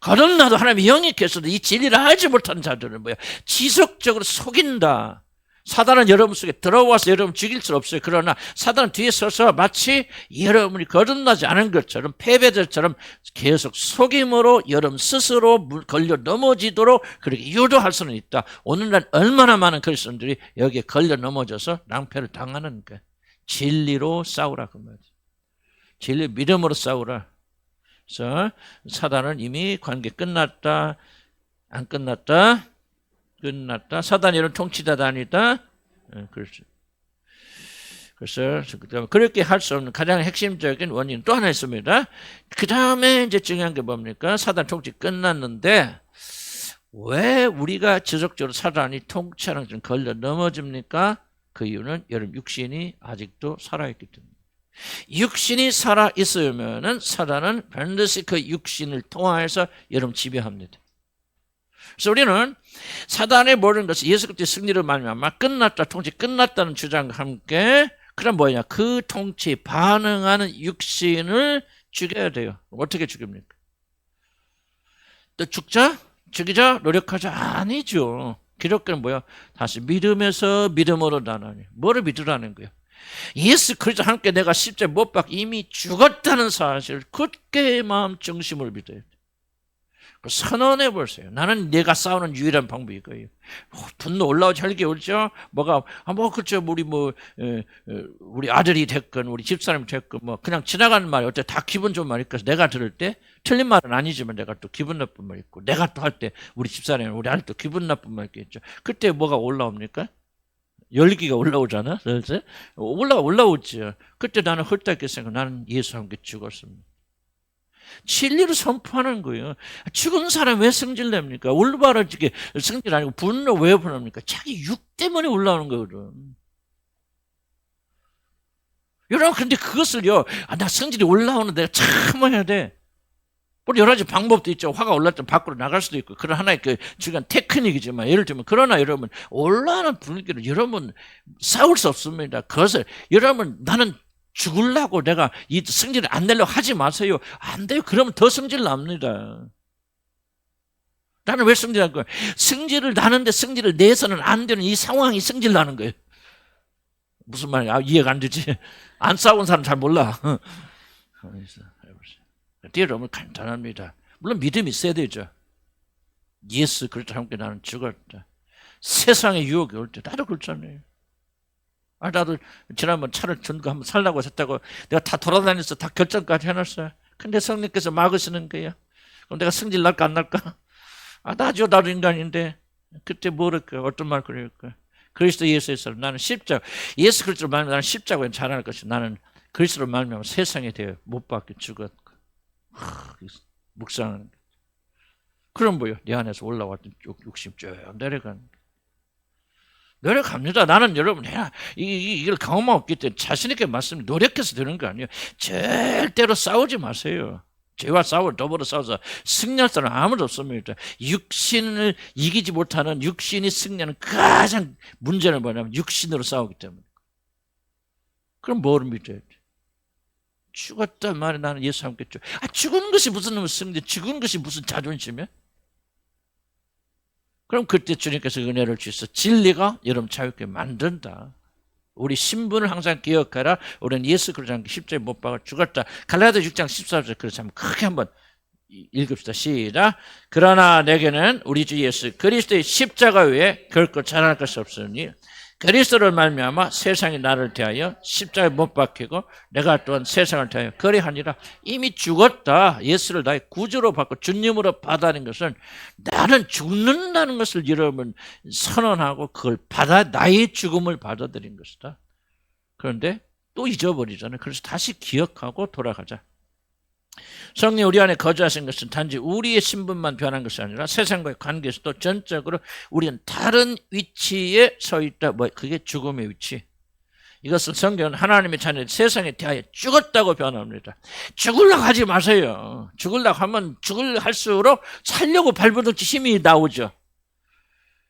거듭나도 하나님의 영이 계셔도 이 진리를 알지 못하는 자들은 뭐야? 지속적으로 속인다. 사단은 여러분 속에 들어와서 여러분 죽일 수 없어요. 그러나 사단은 뒤에 서서 마치 여러분이 거듭나지 않은 것처럼 패배자처럼 계속 속임으로 여러분 스스로 걸려 넘어지도록 그렇게 유도할 수는 있다. 오늘날 얼마나 많은 그리스도인들이 여기에 걸려 넘어져서 낭패를 당하는 거야. 진리로 싸우라 그 말이야. 진리 믿음으로 싸우라. 그래서 사단은 이미 관계 끝났다. 안 끝났다. 끝났다. 사단이 이런 통치자가 아니다. 그렇죠. 그래서 그렇게 할 수 없는 가장 핵심적인 원인 또 하나 있습니다. 그 다음에 이제 중요한 게 뭡니까? 사단 통치 끝났는데 왜 우리가 지속적으로 사단이 통치하는 좀 걸려 넘어집니까? 그 이유는 여러분 육신이 아직도 살아있기 때문에. 육신이 살아있으면은 사단은 반드시 그 육신을 통하여서 여러분 지배합니다. 그래서 우리는 사단의 모든 것이 예수 그리스도의 승리를 말미암아 끝났다, 통치 끝났다는 주장과 함께 그럼 뭐냐? 그 통치에 반응하는 육신을 죽여야 돼요. 어떻게 죽입니까? 또 죽이자, 노력하자? 아니죠. 기독교는 뭐야? 다시 믿음에서 믿음으로 나누니. 뭐를 믿으라는 거예요? 예수 그리스도 함께 내가 십자가에 못 박혀 이미 죽었다는 사실을 굳게 마음 중심으로 믿어야 돼요. 선언해 보세요. 나는 내가 싸우는 유일한 방법이 이거예요. 분노 올라오지 혈기 오죠. 그렇죠. 우리 아들이 됐건 우리 집사람이 됐건 그냥 지나가는 말이 어때 다 기분 좋은 말 있고 내가 들을 때 틀린 말은 아니지만 내가 또 기분 나쁜 말 있고 내가 또 할 때 우리 집사람이 우리 아들 또 기분 나쁜 말 있겠죠. 그때 뭐가 올라옵니까? 열기가 올라오잖아. 올라오죠. 그때 나는 헐떡하게 생각. 나는 예수와 함께 죽었습니다. 진리를 선포하는 거예요. 죽은 사람 왜 성질냅니까? 올바로 성질 아니고 분노 왜 분합니까? 자기 육 때문에 올라오는 거거든. 여러분, 근데 그것을요, 나 성질이 올라오는데 내가 참아야 돼. 물론 여러 가지 방법도 있죠. 화가 올라올 때 밖으로 나갈 수도 있고, 그런 하나의 그 중요한 테크닉이지만, 예를 들면, 그러나 여러분, 올라오는 분위기를 여러분 싸울 수 없습니다. 그것을, 여러분, 나는 죽으려고 내가 이 성질을 안 내려고 하지 마세요. 안 돼요. 그러면 더 성질 납니다. 나는 왜 성질할 거야? 성질을 나는데 성질을 내서는 안 되는 이 상황이 성질 나는 거예요. 무슨 말이야? 이해가 안 되지? 안 싸운 사람 잘 몰라. 여러분 간단합니다. 물론 믿음이 있어야 되죠. 예수 그리스도 함께 나는 죽었다. 세상의 유혹이 올 때 나도 그렇잖아요. 나도 지난번 차를 전거 한번 살라고 했다고 내가 다 돌아다녔어. 다 결정까지 해놨어요. 근데 성령께서 막으시는 거야. 그럼 내가 성질 날까 안 날까? 나도 인간인데. 그때 뭐랄까? 어떤 말 그럴까? 그리스도 예수에서 나는 십자가, 예수 그리스도로 말하면 나는 십자가에 자랑할 것이 나는 그리스도로 말하면 세상에 대해 못 박혀 죽었고. 묵상하는 거. 그럼 뭐요? 내 안에서 올라왔던 욕심 쭉 내려갑니다. 나는 여러분 이걸 경험하고 없기 때문에 자신 있게 노력해서 되는 거 아니에요. 절대로 싸우지 마세요. 죄와 더불어 싸워서 승리할 사람 아무도 없습니다. 육신을 이기지 못하는 육신이 승리하는 가장 문제는 뭐냐면 육신으로 싸우기 때문에. 그럼 뭐를 믿어야 돼? 죽었단 말에 나는 예수 안 믿겠죠. 죽은 것이 무슨 승리, 죽은 것이 무슨 자존심이야? 그럼 그때 주님께서 은혜를 주셔서 진리가 여러분 자유롭게 만든다. 우리 신분을 항상 기억하라. 우리는 예수 그리스도 십자가에 못 박아 죽었다. 갈라디아 6장 14절 그래서 한번 크게 한번 읽읍시다. 시작. 그러나 내게는 우리 주 예수 그리스도의 십자가 외에 결코 자랑할 것이 없으니 그리스도를 말미암아 세상이 나를 대하여 십자가에 못 박히고 내가 또한 세상을 대하여 그리하니라. 이미 죽었다. 예수를 나의 구주로 받고 주님으로 받아낸 것은 나는 죽는다는 것을 여러분 선언하고 그걸 나의 죽음을 받아들인 것이다. 그런데 또 잊어버리잖아요. 그래서 다시 기억하고 돌아가자. 성령 우리 안에 거주하신 것은 단지 우리의 신분만 변한 것이 아니라 세상과의 관계에서도 전적으로 우리는 다른 위치에 서 있다. 그게 죽음의 위치. 이것을 성경은 하나님의 자녀 세상에 대하여 죽었다고 변합니다. 죽으려고 하지 마세요. 죽으려고 하면 할수록 살려고 발버둥치 힘이 나오죠.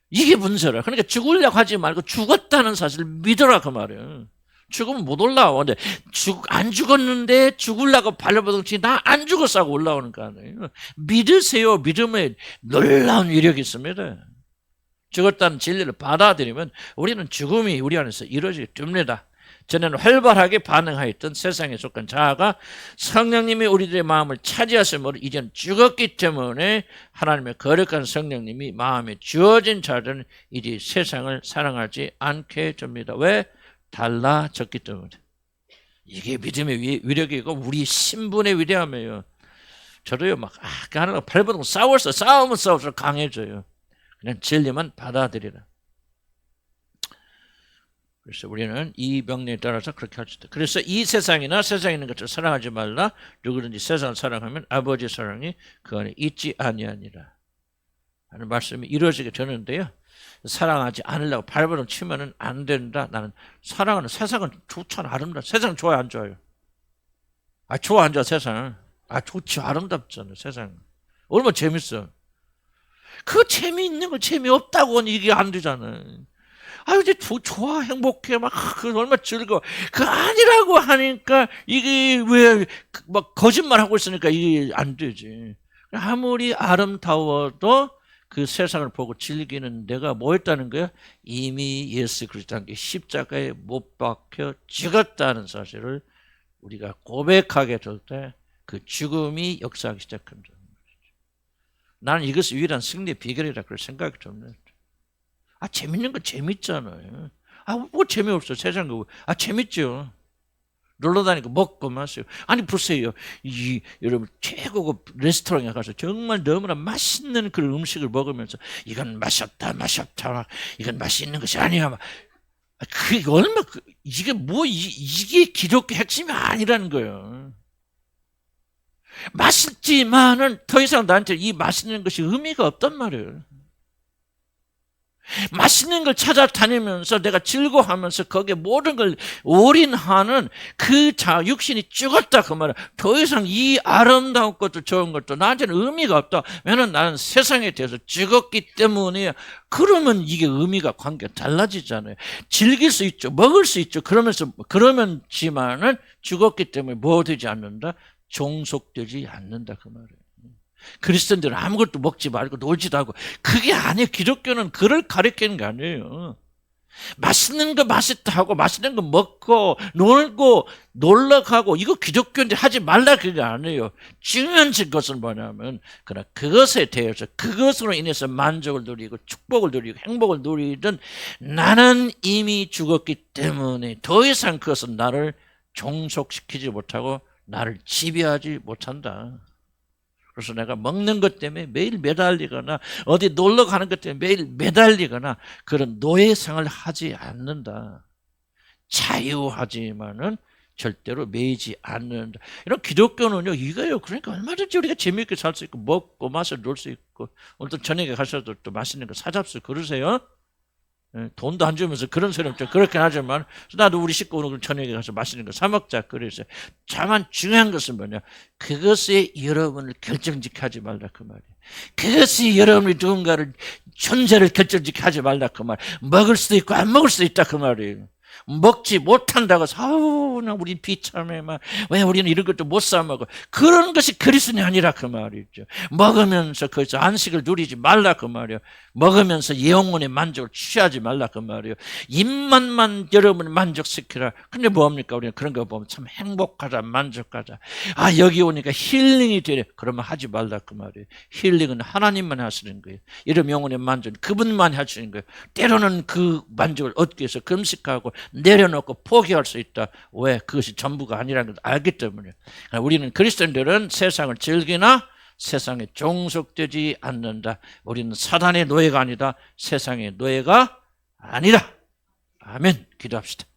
이게 문제라. 그러니까 죽으려고 하지 말고 죽었다는 사실을 믿어라 그 말이에요. 죽으면 못 올라와. 근데 안 죽었는데 죽으려고 발버둥치 나 안 죽었어 하고 올라오는 거 아니에요. 믿으세요. 믿음에 놀라운 위력이 있습니다. 죽었다는 진리를 받아들이면 우리는 죽음이 우리 안에서 이루어지게 됩니다. 전에는 활발하게 반응하였던 세상에 속한 자아가 성령님이 우리들의 마음을 차지하심으로 이제는 죽었기 때문에 하나님의 거룩한 성령님이 마음에 주어진 자들은 이제 세상을 사랑하지 않게 됩니다. 왜? 달라졌기 때문에. 이게 믿음의 위력이고 우리 신분의 위대함이에요. 저도요 하나가 발버둥 싸우면 싸울수록 강해져요. 그냥 진리만 받아들이라. 그래서 우리는 이 명령에 따라서 그렇게 할 수 있다. 그래서 이 세상이나 세상에 있는 것을 사랑하지 말라. 누구든지 세상을 사랑하면 아버지의 사랑이 그 안에 있지 아니하니라 하는 말씀이 이루어지게 되는데요. 사랑하지 않으려고 발버둥 치면은 안 된다. 나는 사랑하는 세상은 좋잖아. 아름답다. 세상은 좋아요, 안 좋아요? 좋아, 안 좋아, 세상은? 좋지, 아름답잖아, 세상은. 얼마나 재밌어. 그 재미있는 거 재미없다고는 이게 안 되잖아. 이제 좋아, 행복해, 얼마나 즐거워. 그 아니라고 하니까 이게 왜, 거짓말하고 있으니까 이게 안 되지. 아무리 아름다워도 그 세상을 보고 즐기는 내가 뭐 했다는 거야? 이미 예수 그리스도 함께 십자가에 못 박혀 죽었다는 사실을 우리가 고백하게 될 때 그 죽음이 역사하기 시작한다. 나는 이것이 유일한 승리의 비결이라 그럴 생각이 듭니다. 재밌는 건 재밌잖아요. 뭐 재미없어, 세상 거. 재밌죠. 놀러 다니고 먹고 마시고. 보세요. 여러분 최고급 레스토랑에 가서 정말 너무나 맛있는 그런 음식을 먹으면서 이건 맛이 없다. 이건 맛이 있는 것이 아니야. 그게 이게 기독교 핵심이 아니라는 거예요. 맛있지만은 더 이상 나한테 이 맛있는 것이 의미가 없단 말이에요. 맛있는 걸 찾아다니면서 내가 즐거워하면서 거기에 모든 걸 올인하는 그 육신이 죽었다 그 말이야. 더 이상 이 아름다운 것도 좋은 것도 나한테는 의미가 없다. 왜냐면 나는 세상에 대해서 죽었기 때문에. 그러면 이게 의미가 관계가 달라지잖아요. 즐길 수 있죠. 먹을 수 있죠. 그러면지만은 죽었기 때문에 뭐 되지 않는다? 종속되지 않는다 그 말이에요. 그리스도인들은 아무것도 먹지 말고 놀지도 하고 그게 아니에요. 기독교는 그를 가리키는 게 아니에요. 맛있는 거 맛있다 하고 맛있는 거 먹고 놀고 놀러 가고 이거 기독교인데 하지 말라 그게 아니에요. 중요한 것은 뭐냐면 그러나 그것에 대해서 그것으로 인해서 만족을 누리고 축복을 누리고 행복을 누리든 나는 이미 죽었기 때문에 더 이상 그것은 나를 종속시키지 못하고 나를 지배하지 못한다. 그래서 내가 먹는 것 때문에 매일 매달리거나 어디 놀러 가는 것 때문에 매일 매달리거나 그런 노예생활을 하지 않는다. 자유하지만은 절대로 매이지 않는다. 이런 기독교는요, 이거예요. 그러니까 얼마든지 우리가 재미있게 살 수 있고, 먹고 마셔 놀 수 있고, 오늘 저녁에 가셔도 또 맛있는 거 사잡수 그러세요. 돈도 안 주면서 그런 소리 좀 그렇긴 하지만, 나도 우리 식구 오늘 저녁에 가서 맛있는 거 사 먹자. 그래서 다만 중요한 것은 뭐냐, 그것이 여러분을 결정짓게 하지 말라 그 말이에요. 그것이 여러분이 누군가를 존재를 결정짓게 하지 말라 그 말. 먹을 수도 있고 안 먹을 수도 있다 그 말이에요. 먹지 못한다고 해서 아우 나 우리 비참해 막 왜 우리는 이런 것도 못 사 먹어. 그런 것이 그리스도이 아니라 그 말이죠. 먹으면서 거기서 안식을 누리지 말라 그 말이에요. 먹으면서 영혼의 만족을 취하지 말라 그 말이에요. 입만만 여러분을 만족시키라. 근데 뭐합니까? 우리는 그런 거 보면 참 행복하자 만족하자. 아 여기 오니까 힐링이 되래. 그러면 하지 말라 그 말이에요. 힐링은 하나님만 하시는 거예요. 이런 영혼의 만족은 그분만 하시는 거예요. 때로는 그 만족을 얻기 위해서 금식하고 내려놓고 포기할 수 있다. 왜? 그것이 전부가 아니라는 걸 알기 때문에. 우리는 그리스도인들은 세상을 즐기나 세상에 종속되지 않는다. 우리는 사단의 노예가 아니다. 세상의 노예가 아니다. 아멘. 기도합시다.